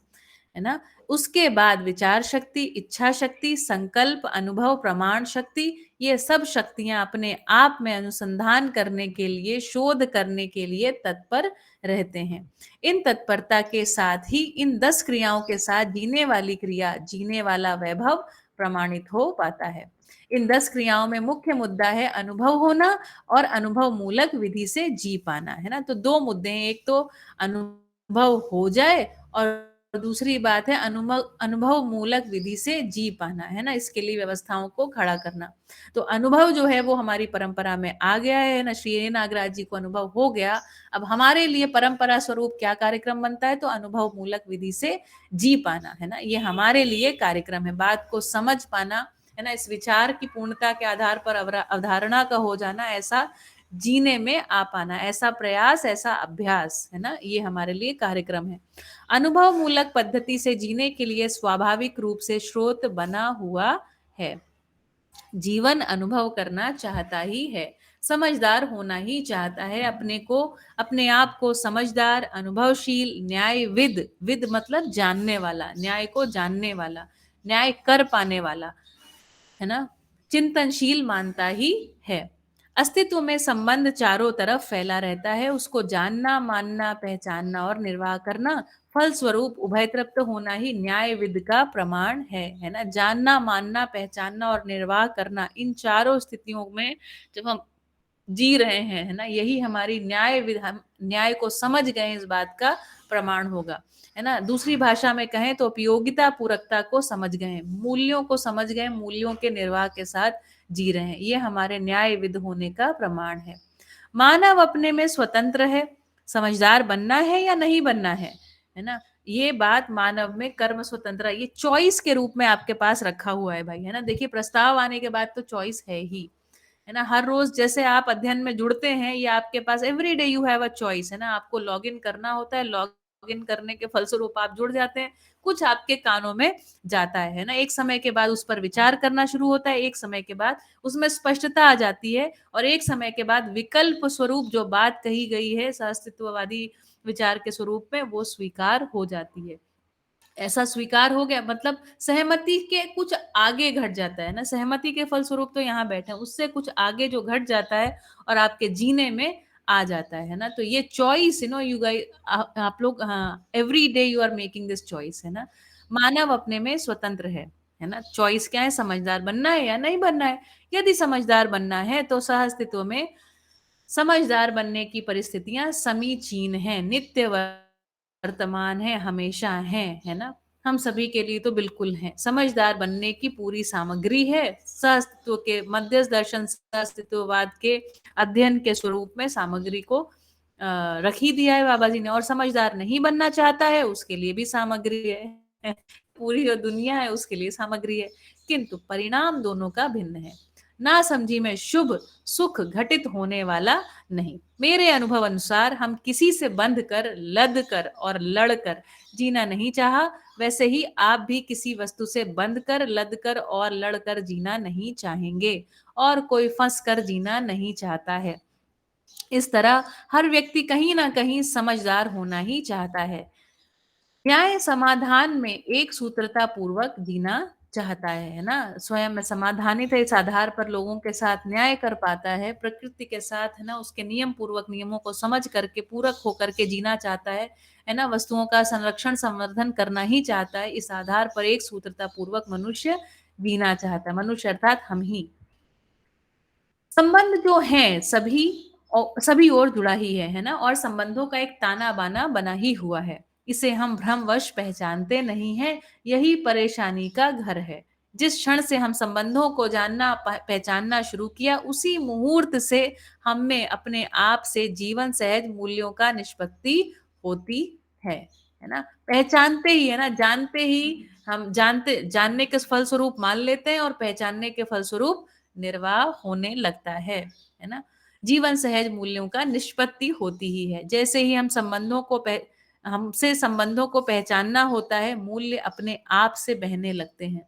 है ना। उसके बाद विचार शक्ति, इच्छा शक्ति, संकल्प, अनुभव, प्रमाण शक्ति, ये सब शक्तियां अपने आप में अनुसंधान करने के लिए, शोध करने के लिए तत्पर रहते हैं। इन तत्परता के साथ ही इन 10 क्रियाओं के साथ जीने वाली क्रिया, जीने वाला वैभव प्रमाणित हो पाता है। इन 10 क्रियाओं में मुख्य मुद्दा है अनुभव होना और अनुभव मूलक विधि से जी पाना, है ना। तो 2 मुद्दे हैं, एक तो अनुभव हो जाए और दूसरी बात है अनुभव मूलक विधि से जी पाना, है ना। इसके लिए व्यवस्थाओं को खड़ा करना। तो अनुभव जो है वो हमारी परंपरा में आ गया है ना। श्री नागराज जी को अनुभव हो गया। अब हमारे लिए परंपरा स्वरूप क्या कार्यक्रम बनता है, तो अनुभव मूलक विधि से जी पाना, है ना। ये हमारे लिए कार्यक्रम है। बात को समझ पाना, है ना, इस विचार की पूर्णता के आधार पर अवधारणा का हो जाना, ऐसा जीने में आ पाना, ऐसा प्रयास, ऐसा अभ्यास, है ना, ये हमारे लिए कार्यक्रम है। अनुभव मूलक पद्धति से जीने के लिए स्वाभाविक रूप से स्रोत बना हुआ है। जीवन अनुभव करना चाहता ही है, समझदार होना ही चाहता है, अपने आप को समझदार, अनुभवशील, न्यायविद, विद मतलब जानने वाला, न्याय को जानने वाला, न्याय कर पाने वाला, है ना, चिंतनशील मानता ही है। अस्तित्व में संबंध चारों तरफ फैला रहता है। उसको जानना, मानना, पहचानना और निर्वाह करना, फलस्वरूप उभय तृप्त होना ही न्याय विद का प्रमाण है ना। जानना, मानना, पहचानना और निर्वाह करना, इन चारों स्थितियों में जब हम जी रहे हैं, है ना, यही हमारी न्याय को समझ गए इस बात का प्रमाण होगा, है ना। दूसरी भाषा में कहें तो उपयोगिता पूरकता को समझ गए, मूल्यों को समझ गए, मूल्यों के निर्वाह के साथ जी रहे हैं, ये हमारे न्याय विद होने का प्रमाण है। मानव अपने में स्वतंत्र है, समझदार बनना है या नहीं बनना है ना। ये बात मानव में कर्म स्वतंत्र, ये चॉइस के रूप में आपके पास रखा हुआ है भाई, है ना। देखिए प्रस्ताव आने के बाद तो चॉइस है ही, है ना। हर रोज जैसे आप अध्ययन में जुड़ते हैं, ये आपके पास every day you have a choice, है ना। आपको लॉग इन करना होता है, लॉग इन करने के फलस्वरूप आप जुड़ जाते हैं, कुछ आपके कानों में जाता है ना। एक समय के बाद उस पर विचार करना शुरू होता है, एक समय के बाद उसमें स्पष्टता आ जाती है, और एक समय के बाद विकल्प स्वरूप जो बात कही गई है सहअस्तित्ववादी विचार के स्वरूप में, वो स्वीकार हो जाती है। ऐसा स्वीकार हो गया मतलब सहमति के कुछ आगे घट जाता है ना। सहमति के फलस्वरूप तो यहाँ बैठे हैं, उससे कुछ आगे जो घट जाता है और आपके जीने में आ जाता है ना। तो ये choice, you know, you guys, आप लोग, हाँ, every day you are making this choice, है ना। मानव अपने में स्वतंत्र है ना। चॉइस क्या है, समझदार बनना है या नहीं बनना है। यदि समझदार बनना है तो सहअस्तित्व में समझदार बनने की परिस्थितियां समीचीन है, नित्य वर्तमान है, हमेशा है ना। हम सभी के लिए तो बिल्कुल है। समझदार बनने की पूरी सामग्री है। सहअस्तित्व के मध्यस्थ दर्शन, सहअस्तित्ववाद के अध्ययन के स्वरूप में सामग्री को रख ही दिया है बाबा जी ने। और समझदार नहीं बनना चाहता है, उसके लिए भी सामग्री है। पूरी जो दुनिया है उसके लिए सामग्री है, किंतु परिणाम दोनों का भिन्न है। ना समझी में शुभ सुख घटित होने वाला नहीं। मेरे अनुभव अनुसार हम किसी से बंध कर, लद कर और लड़ कर जीना नहीं चाहा, वैसे ही आप भी किसी वस्तु से बंध कर, लद कर और लड़ कर जीना नहीं चाहेंगे, और कोई फंस कर जीना नहीं चाहता है। इस तरह हर व्यक्ति कहीं ना कहीं समझदार होना ही चाहता है। न्याय समाधान में एक सूत्रता पूर्वक जीना चाहता है ना। स्वयं समाधानित है, इस आधार पर लोगों के साथ न्याय कर पाता है, प्रकृति के साथ, है ना, उसके नियम पूर्वक, नियमों को समझ करके, पूरक होकर के जीना चाहता है ना। वस्तुओं का संरक्षण संवर्धन करना ही चाहता है। इस आधार पर एक सूत्रता पूर्वक मनुष्य जीना चाहता है। मनुष्य अर्थात हम ही। संबंध जो है सभी ओर जुड़ा ही है ना, और संबंधों का एक ताना बाना बना ही हुआ है। इसे हम भ्रमवश पहचानते नहीं हैं, यही परेशानी का घर है। जिस क्षण से हम संबंधों को जानना पहचानना शुरू किया, उसी मुहूर्त से हम में अपने आप से जीवन सहज मूल्यों का निष्पत्ति होती है है ना। पहचानते ही, है ना, जानते ही हम जानने के फलस्वरूप मान लेते हैं और पहचानने के फलस्वरूप निर्वाह होने लगता है ना। जीवन सहज मूल्यों का निष्पत्ति होती ही है। जैसे ही हमसे संबंधों को पहचानना होता है, मूल्य अपने आप से बहने लगते हैं,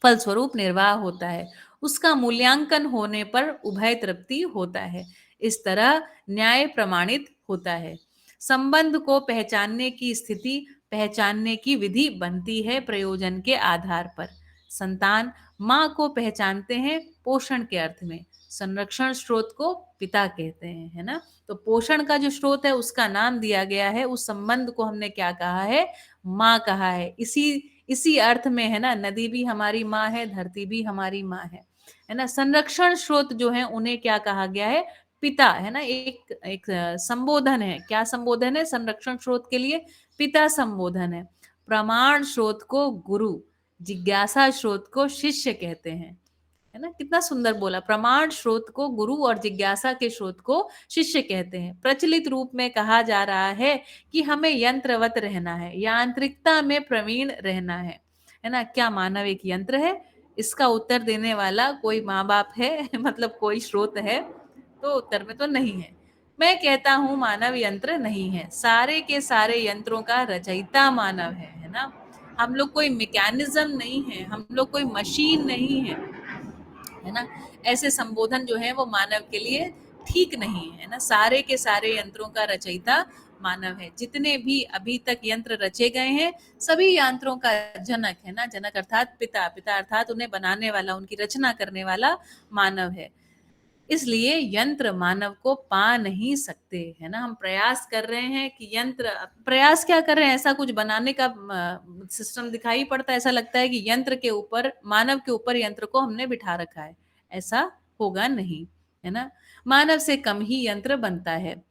फलस्वरूप निर्वाह होता है। उसका मूल्यांकन होने पर उभय तृप्ति होता है। इस तरह न्याय प्रमाणित होता है। संबंध को पहचानने की स्थिति पहचानने की विधि बनती है प्रयोजन के आधार पर। संतान माँ को पहचानते हैं पोषण के अर्थ में। संरक्षण स्रोत को पिता कहते हैं, है ना। तो पोषण का जो स्रोत है उसका नाम दिया गया है, उस संबंध को हमने क्या कहा है, माँ कहा है। इसी अर्थ में, है ना, नदी भी हमारी माँ है, धरती भी हमारी माँ है ना। संरक्षण स्रोत जो है उन्हें क्या कहा गया है, पिता, है ना। एक संबोधन है। क्या संबोधन है संरक्षण स्रोत के लिए, पिता संबोधन है। प्रमाण स्रोत को गुरु, जिज्ञासा स्रोत को शिष्य कहते हैं, है ना। कितना सुंदर बोला, प्रमाण स्रोत को गुरु और जिज्ञासा के स्रोत को शिष्य कहते हैं। प्रचलित रूप में कहा जा रहा है कि हमें यंत्रवत रहना है, यांत्रिकता में प्रवीण रहना है ना। क्या मानव एक यंत्र है? इसका उत्तर देने वाला कोई माँ बाप है मतलब कोई स्रोत है? तो उत्तर में तो नहीं है। मैं कहता हूं मानव यंत्र नहीं है, सारे के सारे यंत्रों का रचयिता मानव है ना। हम लोग कोई मैकेनिज्म नहीं है, हम लोग कोई मशीन नहीं है ना। ऐसे संबोधन जो है वो मानव के लिए ठीक नहीं है ना। सारे के सारे यंत्रों का रचयिता मानव है। जितने भी अभी तक यंत्र रचे गए हैं सभी यंत्रों का जनक, है ना। जनक अर्थात पिता, पिता अर्थात उन्हें बनाने वाला, उनकी रचना करने वाला मानव है। इसलिए यंत्र मानव को पा नहीं सकते, है ना। हम प्रयास कर रहे हैं कि यंत्र, प्रयास क्या कर रहे हैं, ऐसा कुछ बनाने का सिस्टम दिखाई पड़ता है, ऐसा लगता है कि यंत्र के ऊपर, मानव के ऊपर यंत्र को हमने बिठा रखा है। ऐसा होगा नहीं, है ना। मानव से कम ही यंत्र बनता है,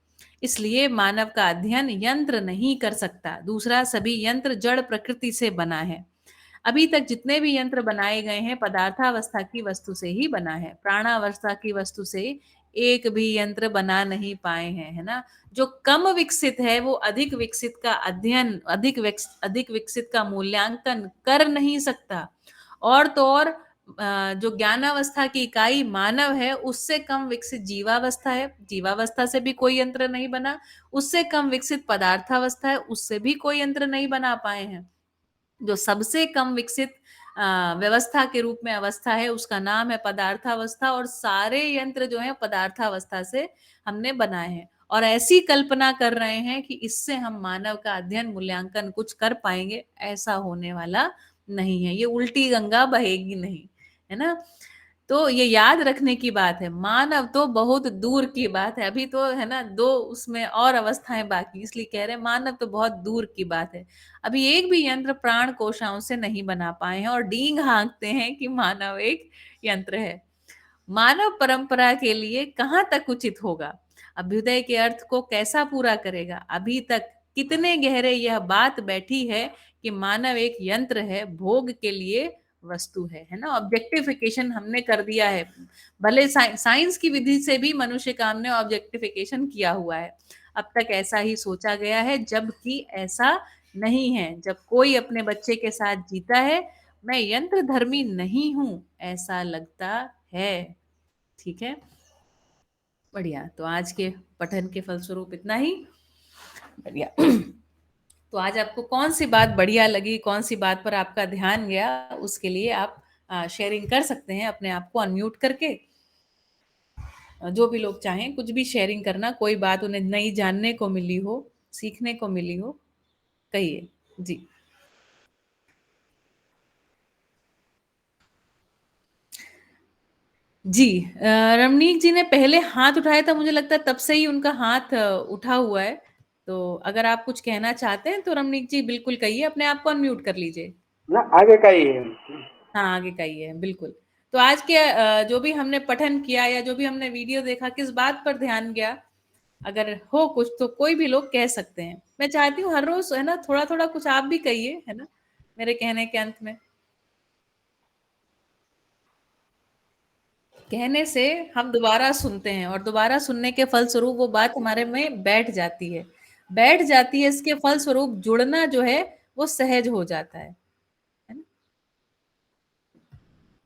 इसलिए मानव का अध्ययन यंत्र नहीं कर सकता। दूसरा, सभी यंत्र जड़ प्रकृति से बना है। अभी तक जितने भी यंत्र बनाए गए हैं पदार्थावस्था की वस्तु से ही बना है, प्राणावस्था की वस्तु से एक भी यंत्र बना नहीं पाए हैं, है ना। जो कम विकसित है वो अधिक विकसित का अध्ययन, अधिक विकसित का मूल्यांकन कर नहीं सकता। और तो और जो ज्ञानावस्था की इकाई मानव है उससे कम विकसित जीवावस्था है, जीवावस्था से भी कोई यंत्र नहीं बना। उससे कम विकसित पदार्थावस्था है, उससे भी कोई यंत्र नहीं बना पाए हैं। जो सबसे कम विकसित व्यवस्था के रूप में अवस्था है उसका नाम है पदार्थावस्था, और सारे यंत्र जो है पदार्थावस्था से हमने बनाए हैं। और ऐसी कल्पना कर रहे हैं कि इससे हम मानव का अध्ययन मूल्यांकन कुछ कर पाएंगे, ऐसा होने वाला नहीं है। ये उल्टी गंगा बहेगी नहीं, है ना। तो ये याद रखने की बात है, मानव तो बहुत दूर की बात है, अभी तो, है ना, दो उसमें और अवस्थाएं बाकी, इसलिए कह रहे हैं मानव तो बहुत दूर की बात है। अभी एक भी यंत्र प्राण कोशाओं से नहीं बना पाए हैं और डींग हाँकते हैं कि मानव एक यंत्र है। मानव परंपरा के लिए कहाँ तक उचित होगा, अभ्युदय के अर्थ को कैसा पूरा करेगा। अभी तक कितने गहरे यह बात बैठी है कि मानव एक यंत्र है, भोग के लिए वस्तु है ना। ऑब्जेक्टिफिकेशन हमने कर दिया है, भले साइंस की विधि से भी मनुष्य का हमने ऑब्जेक्टिफिकेशन किया हुआ है। अब तक ऐसा ही सोचा गया है, जबकि ऐसा नहीं है। जब कोई अपने बच्चे के साथ जीता है, मैं यंत्र धर्मी नहीं हूं ऐसा लगता है। ठीक है, बढ़िया। तो आज के पठन के फलस्वरूप इतना ही। बढ़िया। तो आज आपको कौन सी बात बढ़िया लगी, कौन सी बात पर आपका ध्यान गया, उसके लिए आप शेयरिंग कर सकते हैं अपने आप को अनम्यूट करके। जो भी लोग चाहें कुछ भी शेयरिंग करना, कोई बात उन्हें नई जानने को मिली हो, सीखने को मिली हो, कहिए जी। जी, रमनीक जी ने पहले हाथ उठाया था, मुझे लगता है तब से ही उनका हाथ उठा हुआ है। तो अगर आप कुछ कहना चाहते हैं तो रमनीक जी बिल्कुल कहिए, अपने आप को अनम्यूट कर लीजिए।
ना आगे का ही है।
हाँ, आगे का ही है, बिल्कुल। तो आज के जो भी हमने पठन किया या जो भी हमने वीडियो देखा, किस बात पर ध्यान गया, अगर हो कुछ तो कोई भी लोग कह सकते हैं। मैं चाहती हूँ हर रोज, है ना, थोड़ा थोड़ा कुछ आप भी कहिए, है ना, मेरे कहने के अंत में। कहने से हम दोबारा सुनते हैं और दोबारा सुनने के फलस्वरूप वो बात हमारे में बैठ जाती है। बैठ जाती है, इसके फलस्वरूप जुड़ना जो है वो सहज हो जाता है ना?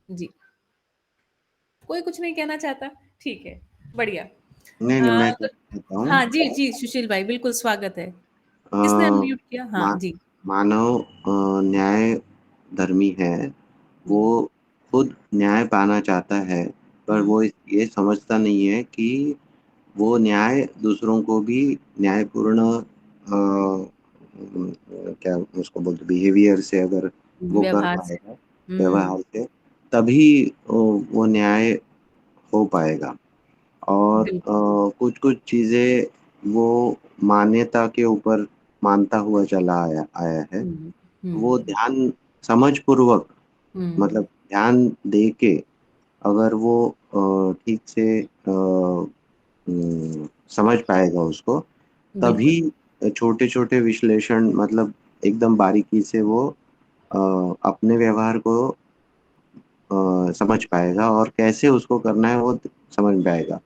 जी, कोई कुछ नहीं कहना चाहता? ठीक है, बढ़िया।
नहीं नहीं, मैं
तो
कहता हूँ
हाँ जी जी, सुशील भाई बिल्कुल स्वागत है।
अ,
किसने अनम्यूट किया? हाँ
मा,
जी।
मानव न्याय धर्मी है। वो खुद न्याय पाना चाहता है, पर वो ये समझता नहीं है कि वो न्याय दूसरों को भी न्यायपूर्ण क्या उसको बोलते बिहेवियर से अगर वो कर
व्यवहार से।
पाएगा, व्यवहार से, तभी वो न्याय हो पाएगा। और
बिल्कुल।
कुछ कुछ चीजें वो मान्यता के ऊपर मानता हुआ चला आया है।
हम्म,
वो
हम्म,
ध्यान समझ पूर्वक, मतलब ध्यान दे के, अगर वो ठीक से समझ पाएगा उसको,
बिल्कुल।
तभी छोटे छोटे विश्लेषण, मतलब एकदम बारीकी से वो अपने व्यवहार को समझ पाएगा और कैसे उसको करना है वो समझ पाएगा।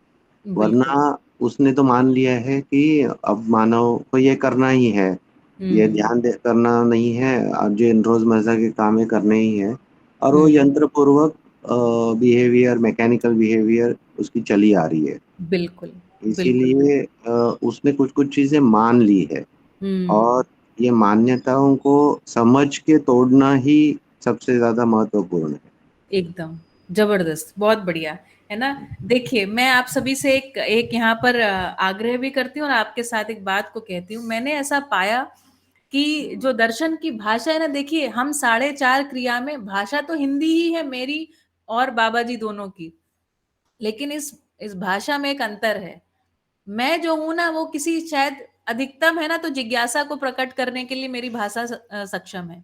बिल्कुल।
वरना उसने तो मान लिया है कि अब मानव को ये करना ही है, ये ध्यान दे करना नहीं है, अब जो रोजमर्रा के काम है करने ही है, और वो यंत्र पूर्वक बिहेवियर, मैकेनिकल बिहेवियर उसकी चली आ रही है।
बिल्कुल, बिल्कुल,
इसीलिए
बिल्कुल।
उसने कुछ कुछ चीजें मान ली है,
हुँ,
और ये मान्यताओं को समझ के तोड़ना ही सबसे ज्यादा महत्वपूर्ण है।
एकदम, ज़बरदस्त, बहुत बढ़िया, है ना? देखिए, मैं आप सभी से एक एक यहाँ पर आग्रह भी करती हूँ और आपके साथ एक बात को कहती हूँ। मैंने ऐसा पाया कि जो दर्शन की भाषा है ना, देखिए हम 4.5 क्रिया में भाषा तो हिंदी ही है मेरी और बाबा जी दोनों की, लेकिन इस भाषा में एक अंतर है। मैं जो हूँ ना वो किसी शायद अधिकतम है ना तो जिज्ञासा को प्रकट करने के लिए मेरी भाषा सक्षम है।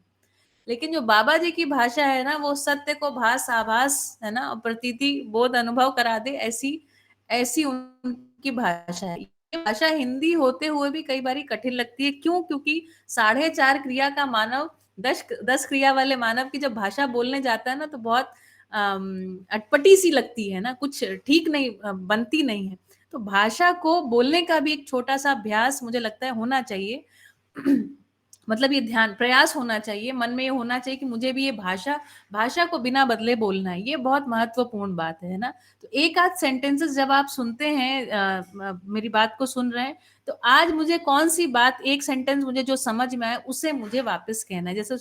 लेकिन जो बाबा जी की भाषा है ना वो सत्य को भास आभास है ना और प्रतीति बोध अनुभव करा दे, ऐसी ऐसी उनकी भाषा है। ये भाषा हिंदी होते हुए भी कई बारी कठिन लगती है। क्यों? क्योंकि 4.5 क्रिया का मानव 10 क्रिया वाले मानव की जब भाषा बोलने जाता है ना तो बहुत अटपटी सी लगती है ना, कुछ ठीक नहीं बनती नहीं है। तो भाषा को बोलने का भी एक छोटा सा अभ्यास मुझे लगता है होना चाहिए। मतलब ये ध्यान प्रयास होना चाहिए, मन में ये होना चाहिए कि मुझे भी ये भाषा भाषा को बिना बदले बोलना है। ये बहुत महत्वपूर्ण बात है ना? तो एक आध सेंटेंसेस जब आप सुनते हैं मेरी बात को सुन रहे हैं, तो आज मुझे कौन-सी बात एक सेंटेंस मुझे जो समझ में आए उसे मुझे वापस कहना है। जैसे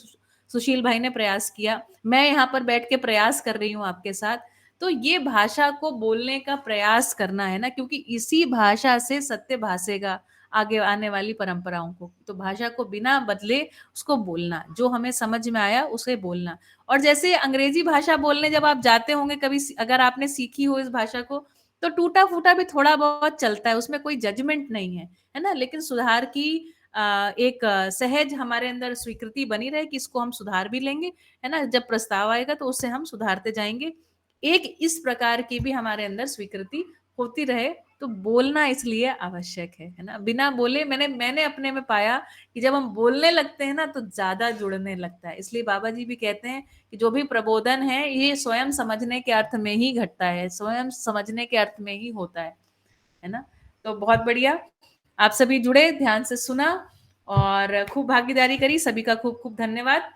सुशील भाई ने प्रयास किया, मैं यहाँ पर बैठ के प्रयास कर रही हूँ आपके साथ। तो ये भाषा को बोलने का प्रयास करना है ना, क्योंकि इसी भाषा से सत्य भासेगा आगे आने वाली परंपराओं को। तो भाषा को बिना बदले उसको बोलना, जो हमें समझ में आया उसे बोलना। और जैसे अंग्रेजी भाषा बोलने जब आप जाते होंगे कभी, अगर आपने सीखी हो इस भाषा को, तो टूटा-फूटा भी थोड़ा बहुत चलता है, उसमें कोई जजमेंट नहीं है ना? लेकिन सुधार की एक सहज हमारे अंदर स्वीकृति बनी रहे कि इसको हम सुधार भी लेंगे, है ना? जब प्रस्ताव आएगा तो उससे हम सुधारते जाएँगे। एक इस प्रकार की भी हमारे अंदर स्वीकृति होती रहे, तो बोलना इसलिए आवश्यक है ना? बिना बोले मैंने अपने में पाया कि जब हम बोलने लगते हैं ना तो ज़्यादा जुड़ने लगता है। इसलिए बाबा जी भी कहते हैं कि जो भी प्रबोधन है ये स्वयं समझने के अर्थ में ही घटता है, स्वयं समझने के अर्थ में ही होता है ना? तो बहुत बढ़िया, आप सभी जुड़े, ध्यान से सुना और खूब भागीदारी करी, सभी का खूब-खूब धन्यवाद।